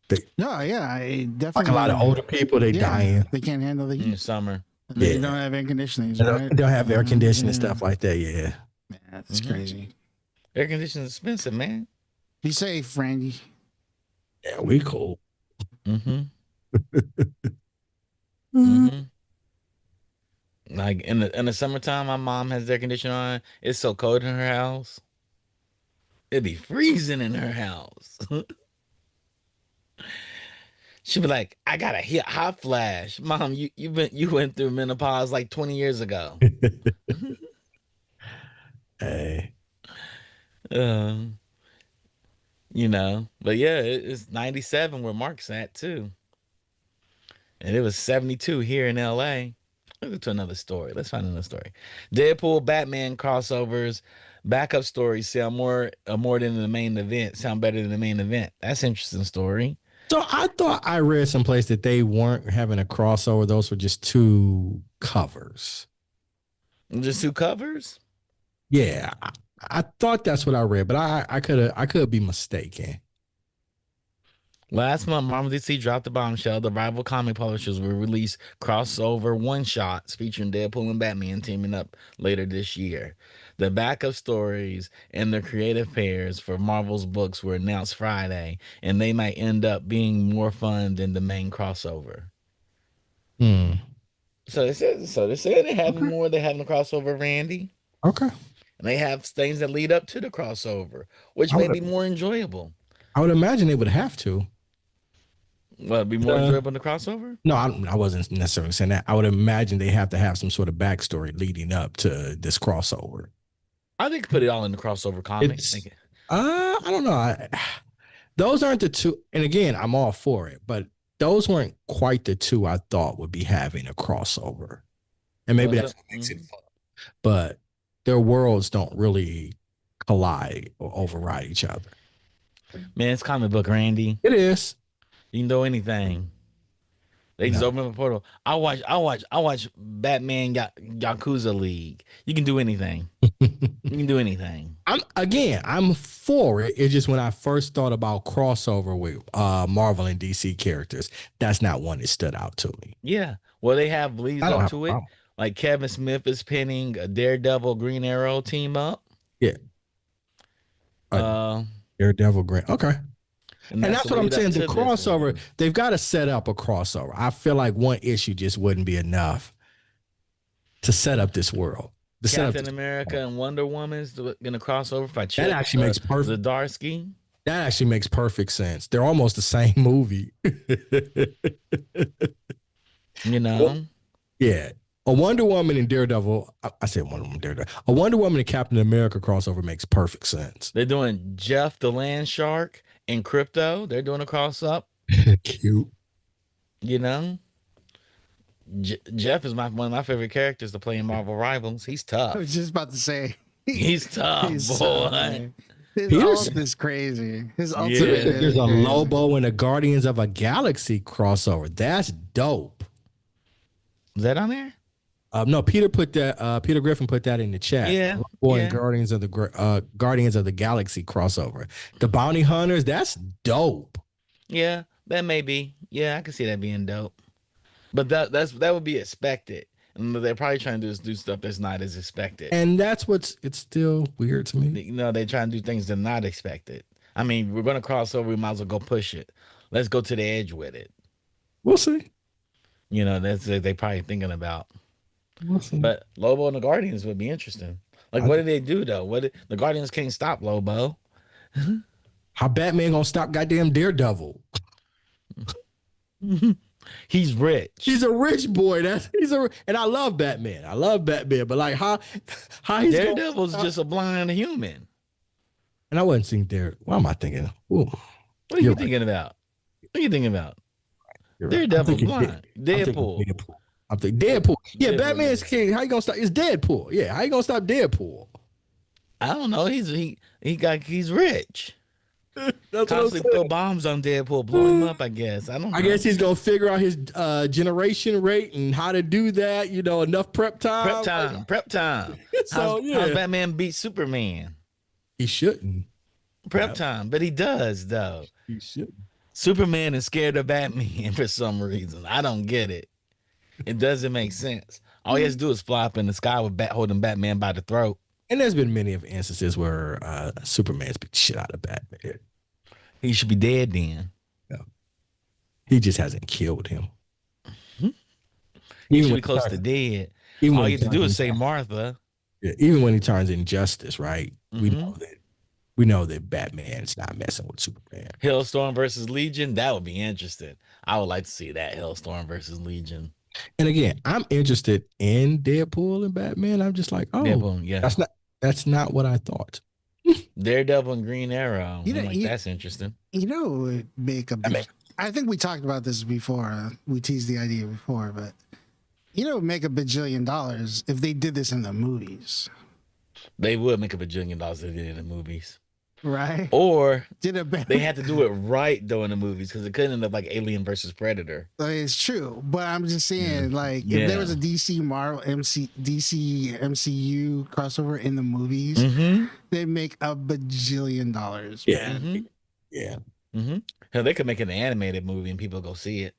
Definitely. Like a lot of older people, they dying. They can't handle the heat in the summer. They don't have air conditioning. Right? They don't have air conditioning stuff like that. Yeah. Man, that's crazy. Air conditioning is expensive, man. Be safe, Randy. Yeah, we cool. Like in the summertime, my mom has air conditioning on. It's so cold in her house. It'd be freezing in her house. She'd be like, I got a hot flash. Mom, you went through menopause like 20 years ago. Hey. But yeah, it's 97 where Mark's at too. And it was 72 here in LA. Let's go to another story. Let's find another story. Deadpool, Batman crossovers, backup stories sound more than the main event. Sound better than the main event. That's an interesting story. So I thought I read someplace that they weren't having a crossover. Those were just two covers. Just two covers? Yeah, I thought that's what I read, but I could be mistaken. Last month, Marvel DC dropped the bombshell. The rival comic publishers will release crossover one-shots featuring Deadpool and Batman teaming up later this year. The backup stories and the creative pairs for Marvel's books were announced Friday, and they might end up being more fun than the main crossover. So they said they're having more. They're having a crossover, Randy. Okay. And they have things that lead up to the crossover, which may be more enjoyable. I would imagine they would have to. Well, be more enjoyable in the crossover? No, I wasn't necessarily saying that. I would imagine they have to have some sort of backstory leading up to this crossover. I think put it all in the crossover comic. I don't know. Those aren't the two. And again, I'm all for it, but those weren't quite the two I thought would be having a crossover. And maybe that's what makes it fun. But their worlds don't really collide or override each other. Man, it's comic book, Randy. It is. You can do anything. They just open up a portal. I watch Batman Yakuza League. You can do anything. You can do anything. I'm for it. It's just when I first thought about crossover with Marvel and DC characters, that's not one that stood out to me. Yeah. Well, they have leads up to it. Like Kevin Smith is pinning a Daredevil Green Arrow team up. Yeah. Daredevil Green. Okay. And that's what I'm saying. The crossover, they've got to set up a crossover. I feel like one issue just wouldn't be enough to set up this world. Captain America and Wonder Woman is going to cross over by Chip. That actually makes perfect. Zdarsky. That actually makes perfect sense. They're almost the same movie. You know? Yeah. A Wonder Woman and Daredevil. I said Wonder Woman, Daredevil. A Wonder Woman and Captain America crossover makes perfect sense. They're doing Jeff the Land Shark and Crypto. They're doing a cross up. Cute. You know? Jeff is one of my favorite characters to play in Marvel Rivals. He's tough. I was just about to say. He's tough, boy. His ult is crazy. His ultimate. There's a Lobo and a Guardians of a Galaxy crossover. That's dope. Is that on there? No, Peter Griffin put that in the chat. Yeah. Boy, and Guardians of the Galaxy crossover. The Bounty Hunters, that's dope. Yeah, that may be. Yeah, I can see that being dope. But that would be expected. And they're probably trying to do stuff that's not as expected. And that's it's still weird to me. You know, they're trying to do things that are not expected. I mean, we're gonna cross over, we might as well go push it. Let's go to the edge with it. We'll see. You know, that's what they're probably thinking about. We'll see. But Lobo and the Guardians would be interesting. Like, what do they do though? The Guardians can't stop Lobo. How Batman gonna stop goddamn Daredevil? He's rich. He's a rich boy. And I love Batman. But like how he's Daredevil's just a blind human. And I wasn't seeing What am I thinking? Ooh. What are you thinking about? What are you thinking about? Daredevil's blind. Deadpool. I'm thinking Deadpool. Yeah, Batman's king. How you gonna stop? It's Deadpool. Yeah, how you gonna stop Deadpool? I don't know. He's rich. Constantly throw bombs on Deadpool, blow him up. I guess. I guess he's gonna figure out his generation rate and how to do that. You know, enough prep time. Prep time. How's Batman beat Superman? He shouldn't. Prep time, but he does though. He shouldn't. Superman is scared of Batman for some reason. I don't get it. It doesn't make sense. All he has to do is fly up in the sky with holding Batman by the throat. And there's been many of instances where Superman's beat shit out of Batman. He should be dead then. No. He just hasn't killed him. He should be close to dead. All you have to do is say Martha. Yeah, even when he turns Injustice, right? Mm-hmm. We know that Batman's not messing with Superman. Hellstorm versus Legion, that would be interesting. I would like to see that, Hellstorm versus Legion. And again, I'm interested in Deadpool and Batman. I'm just like, oh, Deadpool, yeah. That's not what I thought. Daredevil and Green Arrow. That's interesting. You know, I think we talked about this before. We teased the idea before, but make $1 bajillion if they did this in the movies. They would make $1 bajillion if they did it in the movies. Right. Or they had to do it right though in the movies because it couldn't end up like Alien versus Predator. It's true, but I'm just saying, if there was a DC MCU crossover in the movies, they'd make $1 bajillion. Yeah, yeah. Hell, they could make an animated movie and people go see it.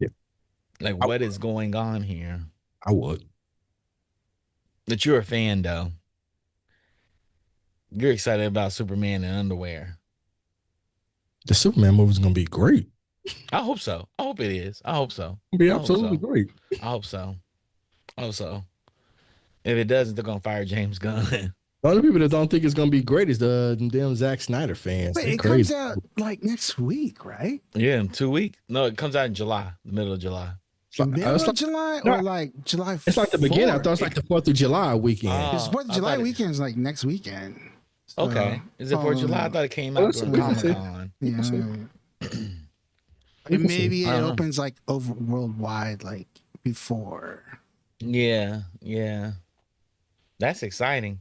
Yeah. Like, what is going on here? I would. That you're a fan though. You're excited about Superman in underwear. The Superman movie is going to be great. I hope so. I hope it is. I hope so. It'll be absolutely great. I hope so. If it doesn't, they're going to fire James Gunn. The only people that don't think it's going to be great is the damn Zack Snyder fans. Wait, it comes out like next week, right? Yeah, in 2 weeks. No, it comes out in July, the middle of July. July or like July 4th? It's like the beginning. I thought it's like the 4th of July weekend. The 4th of July weekend is like next weekend. So, okay. Is it 4th of July? I thought it came out during Comic-Con. Yeah. Maybe it opens like over worldwide like before. Yeah. That's exciting.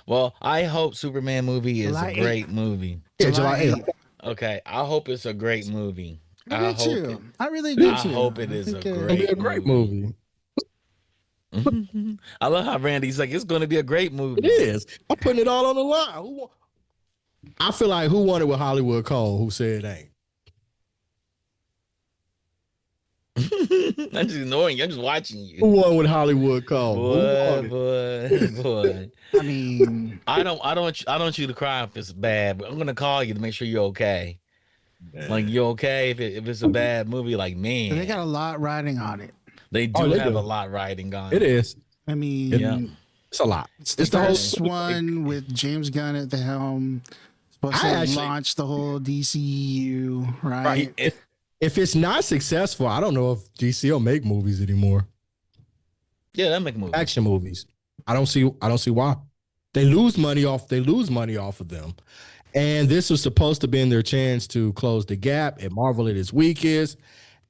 Well, I hope Superman movie is a great movie. Yeah, July 8th. Okay. I hope it's a great movie. I really do. I hope it is a great movie. I love how Randy's like, it's going to be a great movie. It is. I'm putting it all on the line. I feel like who won it with Hollywood Cole? Who said it ain't? I'm just ignoring you. I'm just watching you. Who won with Hollywood Cole? Boy. I mean, I don't want you to cry if it's bad, but I'm gonna call you to make sure you're okay. Man. Like, you're okay if it's a bad movie, like, man. They got a lot riding on it. They do have a lot riding on it. Is. I mean, it's a lot. It's the first one with James Gunn at the helm. Supposed to launch the whole DCU, right? If it's not successful, I don't know if DC will make movies anymore. Yeah, they'll make movies. Action movies. I don't see why. They lose money off of them. And this was supposed to be their chance to close the gap. At Marvel at its weakest.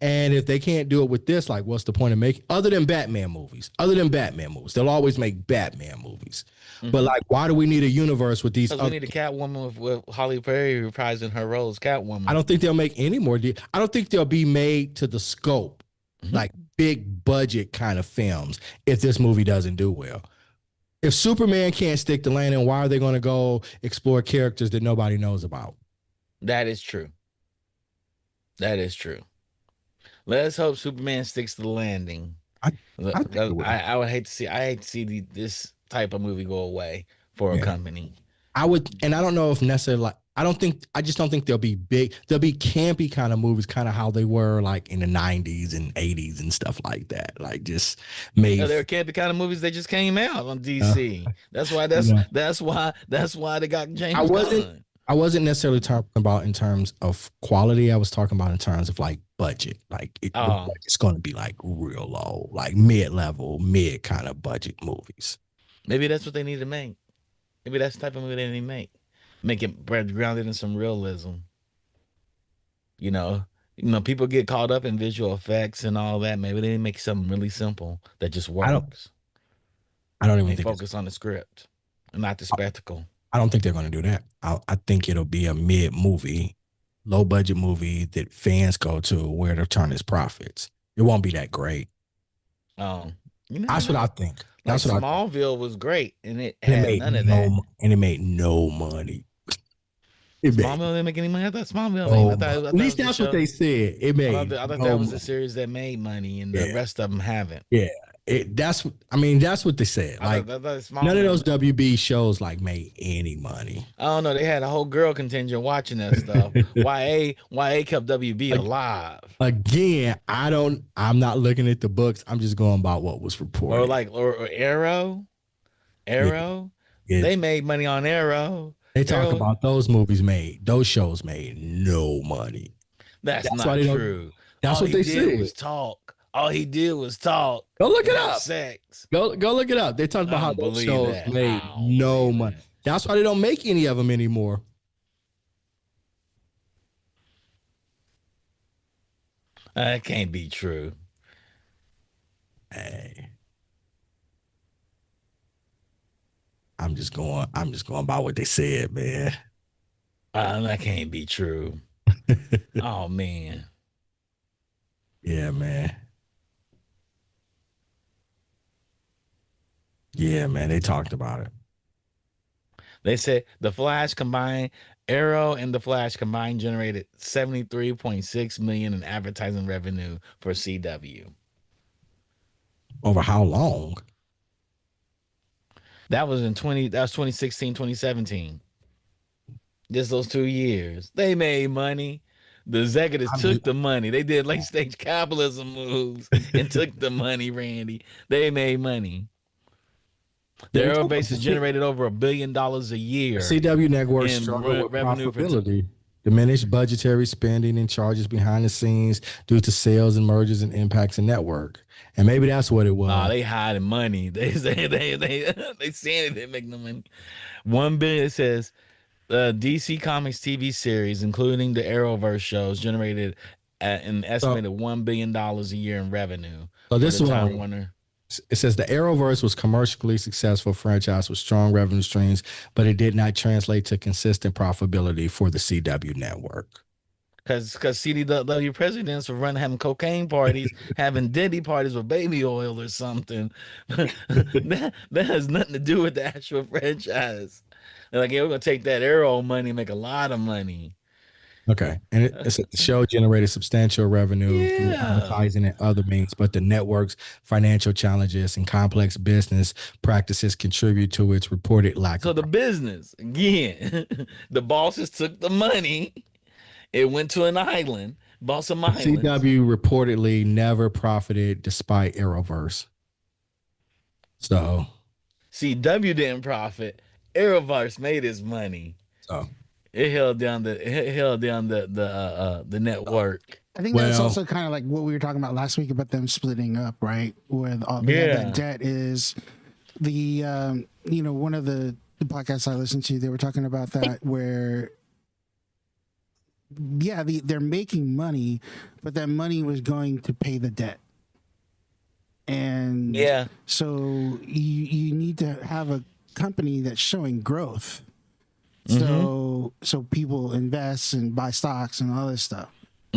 And if they can't do it with this, like, what's the point of making other than Batman movies? They'll always make Batman movies. Mm-hmm. But like, why do we need a universe with these? Because we need a Catwoman with Halle Berry reprising her role as Catwoman. I don't think they'll make any more. I don't think they'll be made to the scope, like big budget kind of films. If this movie doesn't do well, if Superman can't stick the landing, why are they going to go explore characters that nobody knows about? That is true. Let's hope Superman sticks to the landing. I would hate to see this type of movie go away for a company. I would, and I don't know if necessarily I just don't think they'll be big. They'll be campy kind of movies, kind of how they were like in the 90s and 80s and stuff like that. Like just made. They're campy kind of movies. They just came out on DC. That's why they got James Gunn. I wasn't necessarily talking about in terms of quality. I was talking about in terms of like budget. Like it's going to be like real low, like mid kind of budget movies. Maybe that's what they need to make. Maybe that's the type of movie they need to make. Make it grounded in some realism. You know, people get caught up in visual effects and all that. Maybe they make something really simple that just works. I don't even think focus on the script and not the spectacle. I don't think they're going to do that. I think it'll be a mid movie, low budget movie that fans go to where they'll turn its profits. It won't be that great. That's what I think. That's what Smallville was great, and it had none of that, and it made no money. Smallville didn't make any money. I thought Smallville. At least that's what they said. It made. I thought that was the series that made money, and the rest of them haven't. Yeah. That's what they said. Like none of those WB shows like made any money. I don't know. They had a whole girl contingent watching that stuff. YA kept WB alive. Again, I'm not looking at the books. I'm just going about what was reported. Or Arrow. Yeah. They made money on Arrow. They talk about those shows made no money. That's not true. That's what they said. All he did was talk. Go look it up. Sex. Go look it up. They talked about how those shows made no money. That's why they don't make any of them anymore. That can't be true. Hey. I'm just going by what they said, man. That can't be true. Oh man. Yeah, man. Yeah, man. They talked about it. They said Arrow and the Flash combined generated $73.6 million in advertising revenue for CW. Over how long? That was 2016, 2017. Just those 2 years. They made money. The executives took the money. They did late stage capitalism moves and took the money, Randy. They made money. The Arrow base has generated over $1 billion a year. CW network struggle with profitability, diminished budgetary spending and charges behind the scenes due to sales and mergers and impacts in network. And maybe that's what it was. They hiding money. They say they saying they make no money. $1 billion. It says DC Comics TV series, including the Arrowverse shows, generated an estimated $1 billion a year in revenue. So this is what it says: the Arrowverse was commercially successful franchise with strong revenue streams, but it did not translate to consistent profitability for the CW network. Because CW presidents were having cocaine parties, having Diddy parties with baby oil or something. that has nothing to do with the actual franchise. They're like, yeah, we're going to take that Arrow money and make a lot of money. Okay. And it said the show generated substantial revenue through advertising and other means, but the network's financial challenges and complex business practices contribute to its reported lack of. So the business, again, the bosses took the money. It went to an island. Bought some islands. CW reportedly never profited despite Arrowverse. So CW didn't profit. Arrowverse made his money. So it held down the network. I think that's also kind of like what we were talking about last week about them splitting up, right? Where all that debt is the one of the podcasts I listened to, they were talking about that where they're making money, but that money was going to pay the debt. And so you need to have a company that's showing growth. So people invest and buy stocks and all this stuff.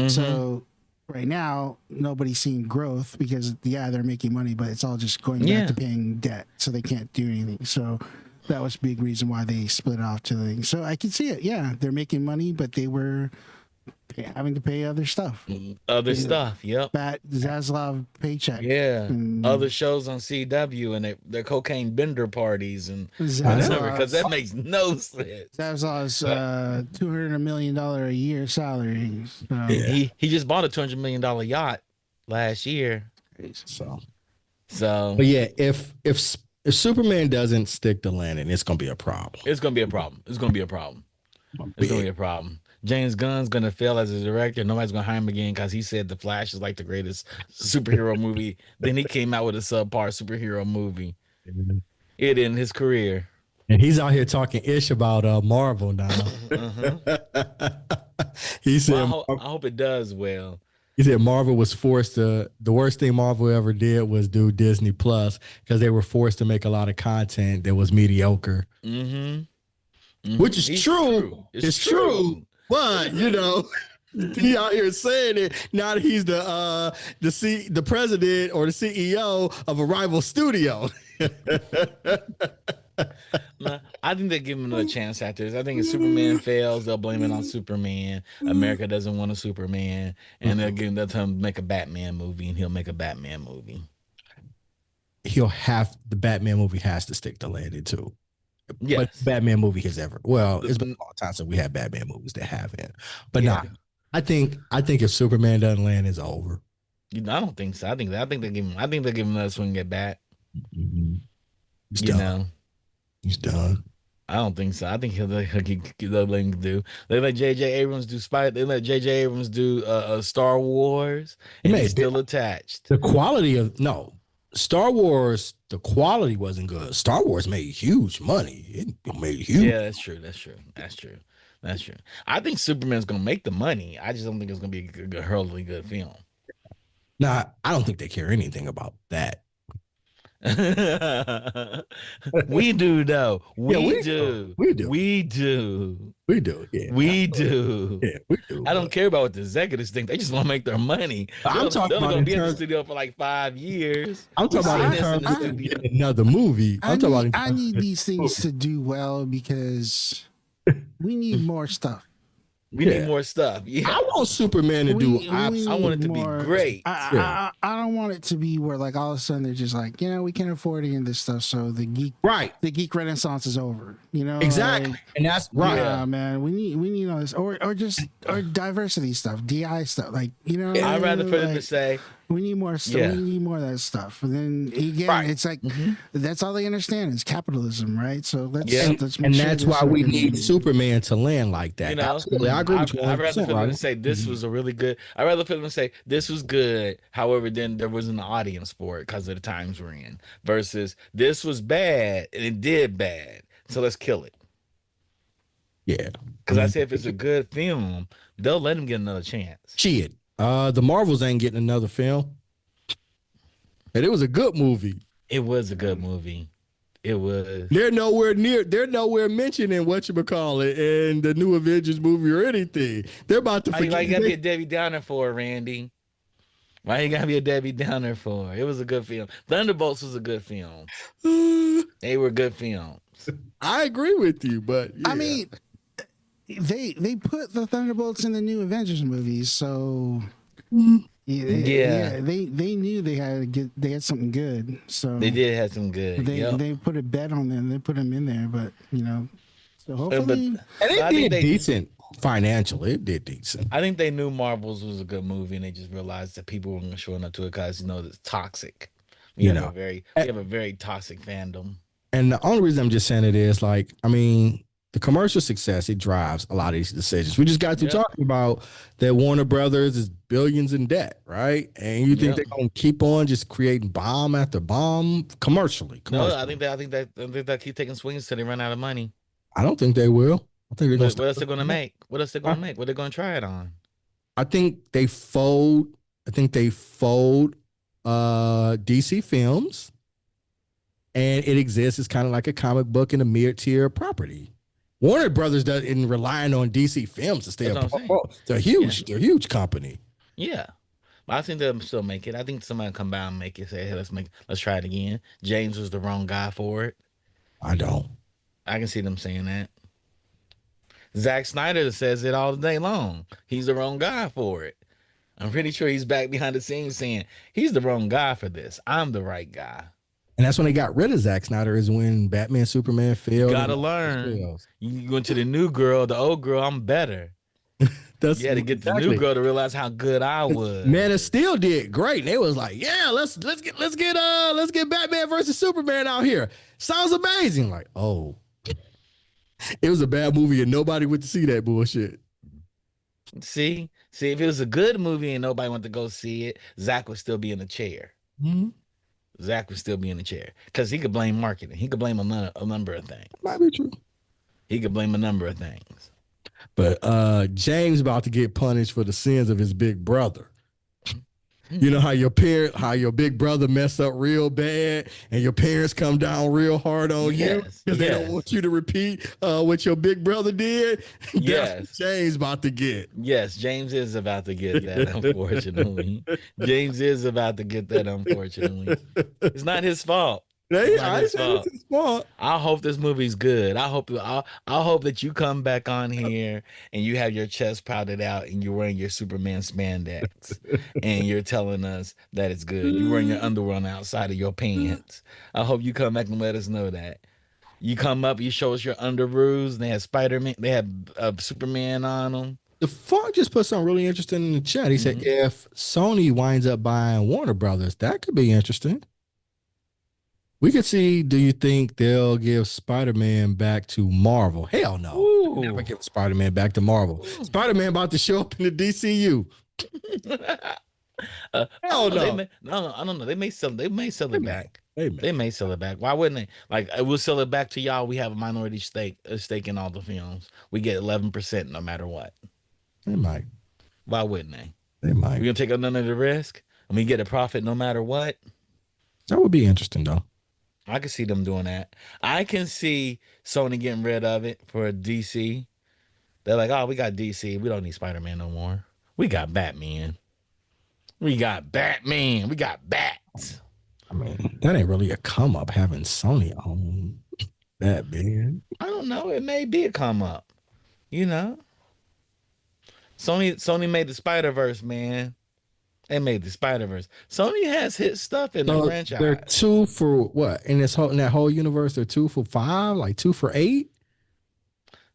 So right now nobody's seeing growth because they're making money, but it's all just going back to paying debt, so they can't do anything. So that was a big reason why they split off to the thing. So I can see it. Yeah, they're making money, but they were having to pay other stuff. Yep. That Zaslav paycheck. Yeah. Other shows on CW and their cocaine bender parties and whatever, because that makes no sense. Zaslav's $200 million a year salary. So. He just bought a $200 million yacht last year. So but yeah, if Superman doesn't stick the landing, it's gonna be a problem. It's gonna be a problem. James Gunn's gonna fail as a director. Nobody's gonna hire him again because he said The Flash is like the greatest superhero movie. Then he came out with a subpar superhero movie. It in his career, and he's out here talking ish about Marvel now. He said, I hope it does well. He said Marvel was forced to. The worst thing Marvel ever did was do Disney Plus because they were forced to make a lot of content that was mediocre. Which is true. It's true. But he out here saying it now that he's the president or the CEO of a rival studio. I think they give him another chance after this. I think if Superman fails, they'll blame it on Superman. America doesn't want a Superman, and they'll tell him to make a Batman movie, and he'll make a Batman movie. The Batman movie has to stick to landing too. Yes. But Batman movie has it's been a long time since we had Batman movies that haven't. But I think if Superman doesn't land, it's over. I don't think so. I think they give him another swing at bat. He's done. He's done. I don't think so. I think they'll let him do. They let J.J. Abrams do Spidey. They let J.J. Abrams do Star Wars, and he's still attached. The quality of Star Wars, the quality wasn't good. Star Wars made huge money. It made huge. Yeah, that's true. I think Superman's gonna make the money. I just don't think it's gonna be a hurley good film. Nah, I don't think they care anything about that. We do though. We do. Yeah, we do. I don't care about what the executives think. They just want to make their money. I'm talking about gonna be in the studio for like 5 years. I'm talking about another movie. I need these things to do well because we need more stuff. We need more stuff. Yeah, I want Superman to do. I want it to be great. I don't want it to be where like all of a sudden they're just like, we can't afford any of this stuff, so the geek renaissance is over. Exactly, and that's right. Yeah, man, we need all this, or diversity stuff, DI stuff, like I'd rather for them to say. We need more stuff. Yeah. We need more of that stuff. And then again, it's like that's all they understand is capitalism, right? So that's why we need Superman to land like that. Absolutely, I agree with you. I'd rather for them to say this was a really good. I'd rather for them to say this was good. However, then there wasn't an audience for it because of the times we're in. Versus this was bad and it did bad. So let's kill it. Yeah, because I say if it's a good film, they'll let him get another chance. Shit. The Marvels ain't getting another film. And it was a good movie. It was a good movie. It was. They're nowhere mentioning whatchamacallit in the new Avengers movie or anything. They're about to forget. Why you gotta be a Debbie Downer for, Randy? Why you gotta be a Debbie Downer for? It was a good film. Thunderbolts was a good film. They were good films. I agree with you, but I mean, they put the Thunderbolts in the new Avengers movies, so they knew they had something good. So they did have some good. They put a bet on them. They put them in there, but so hopefully and they did decent. financially, it did decent. I think they knew Marvels was a good movie, and they just realized that people weren't showing up to it because it's toxic. We have a very toxic fandom. And the only reason I'm just saying it is like, I mean, the commercial success, it drives a lot of these decisions. We just got to talking about that Warner Brothers is billions in debt, right? And you think they're gonna keep on just creating bomb after bomb commercially? No, I think they keep taking swings till they run out of money. I don't think they will. I think they're gonna. What else they're gonna make? What else they're gonna make? What they're gonna try it on? I think they fold. DC Films, and it exists as kind of like a comic book in a mid-tier property. Warner Brothers isn't relying on DC Films to stay up. They're huge. Yeah. They're a huge company. Yeah. I think they'll still make it. I think somebody will come by and make it. Say, hey, let's try it again. James was the wrong guy for it. I can see them saying that. Zack Snyder says it all day long. He's the wrong guy for it. I'm pretty sure he's back behind the scenes saying he's the wrong guy for this. I'm the right guy. And that's when they got rid of Zack Snyder, is when Batman, Superman failed. Gotta learn. You go to the new girl, the old girl, I'm better. You had to get the new girl to realize how good I was. Man of Steel did great. And they was like, yeah, let's get Batman versus Superman out here. Sounds amazing. Like, oh. It was a bad movie and nobody went to see that bullshit. See, if it was a good movie and nobody went to go see it, Zach would still be in the chair. Mm-hmm. Zach would still be in the chair because he could blame marketing. He could blame a number of things. Might be true. He could blame a number of things. But James about to get punished for the sins of his big brother. You know how your big brother messed up real bad and your parents come down real hard on you because they don't want you to repeat what your big brother did. That's what James about to get. Yes, James is about to get that, unfortunately. James is about to get that, unfortunately. It's not his fault. It's his fault. I hope this movie's good. I hope that you come back on here and you have your chest powdered out and you're wearing your Superman spandex and you're telling us that it's good. You're wearing your underwear on the outside of your pants. I hope you come back and let us know that. You come up, you show us your underoos. They have Spider-Man. They have Superman on them. The Funk just put something really interesting in the chat. He said, if Sony winds up buying Warner Brothers, that could be interesting. We could see, do you think they'll give Spider-Man back to Marvel? Hell no. Ooh. Never give Spider-Man back to Marvel. Spider-Man about to show up in the DCU. Hell no. I don't know. They may sell it back. They may sell it back. Why wouldn't they? Like, we'll sell it back to y'all. We have a minority stake in all the films. We get 11% no matter what. They might. Why wouldn't they? They might. We're going to take none of the risk and we get a profit no matter what. That would be interesting, though. I can see them doing that. I can see Sony getting rid of it for DC. They're like, oh, we got DC. We don't need Spider-Man no more. We got Batman. We got Bats. I mean, that ain't really a come up having Sony on that big. I don't know. It may be a come up. You know? Sony made the Spider-Verse, man. They made the Spider-Verse. Sony has hit stuff in the franchise. They're 2 for what? In that whole universe, they're 2 for 5, like 2 for 8.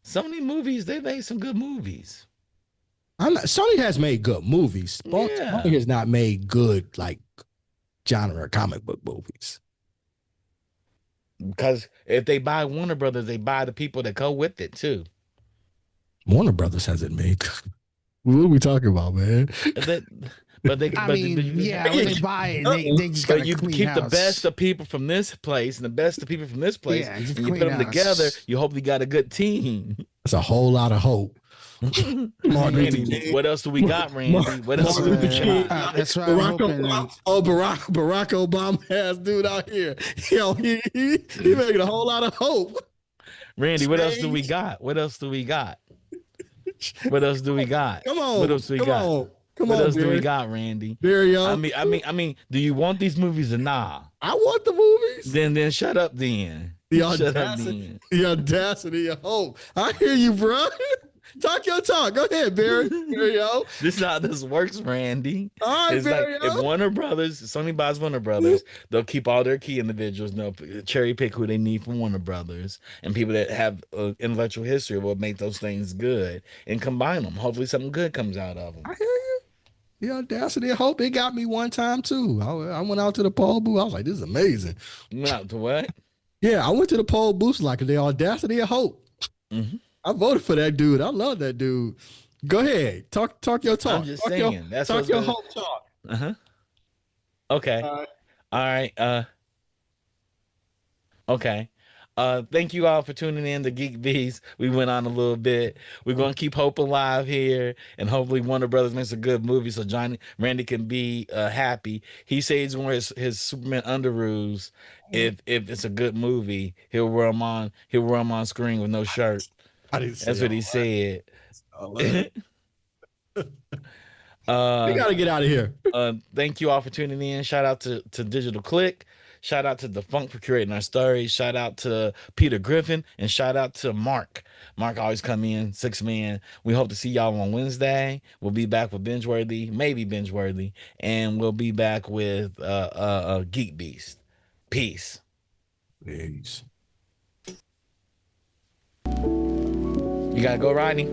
Sony movies, they made some good movies. Sony has made good movies. Sony has not made good like genre comic book movies. Because if they buy Warner Brothers, they buy the people that go with it too. Warner Brothers hasn't made. What are we talking about, man? When they buy it, they just got you keep house. The best of people from this place and the best of people from this place, and you put them together. You hopefully got a good team. That's a whole lot of hope. Randy, what else do we got, Randy? What else do we got? That's right. Barack Obama has dude out here. He making a whole lot of hope. Randy, what else do we got? What else do we got? What else do we got? Come on. What else do we got? What else do we got, Randy? Very young. I mean, do you want these movies or nah? I want the movies. Then shut up then. The audacity of hope. I hear you, bro. Talk your talk. Go ahead, Barry. This is how this works, Randy. All right, it's like if Warner Brothers, Sony buys Warner Brothers, they'll keep all their key individuals, and they'll cherry pick who they need from Warner Brothers, and people that have intellectual history will make those things good and combine them. Hopefully, something good comes out of them. I hear you. The audacity of hope. It got me one time too. I went out to the poll booth. I was like, "This is amazing." You went out to what? Yeah, I went to the poll booth like the audacity of hope. Mm-hmm. I voted for that dude. I love that dude. Go ahead, talk your talk. I'm just saying. That's talk your hope talk. Okay. All right. Okay. Thank you all for tuning in to GeekBeast. We went on a little bit. We're gonna keep hope alive here, and hopefully Warner Brothers makes a good movie so Randy can be happy. He says he's gonna wear his Superman underoos. If it's a good movie, he'll wear them on. He'll wear them on screen with no shirt. That's what he said. We gotta get out of here. Thank you all for tuning in. Shout out to Digital Click. Shout out to The Funk for creating our story. Shout out to Peter Griffin, and shout out to Mark. Mark always come in, 6 man. We hope to see y'all on Wednesday. We'll be back with maybe Bingeworthy, and we'll be back with GeekBeast. Peace. Peace. You gotta go, Rodney.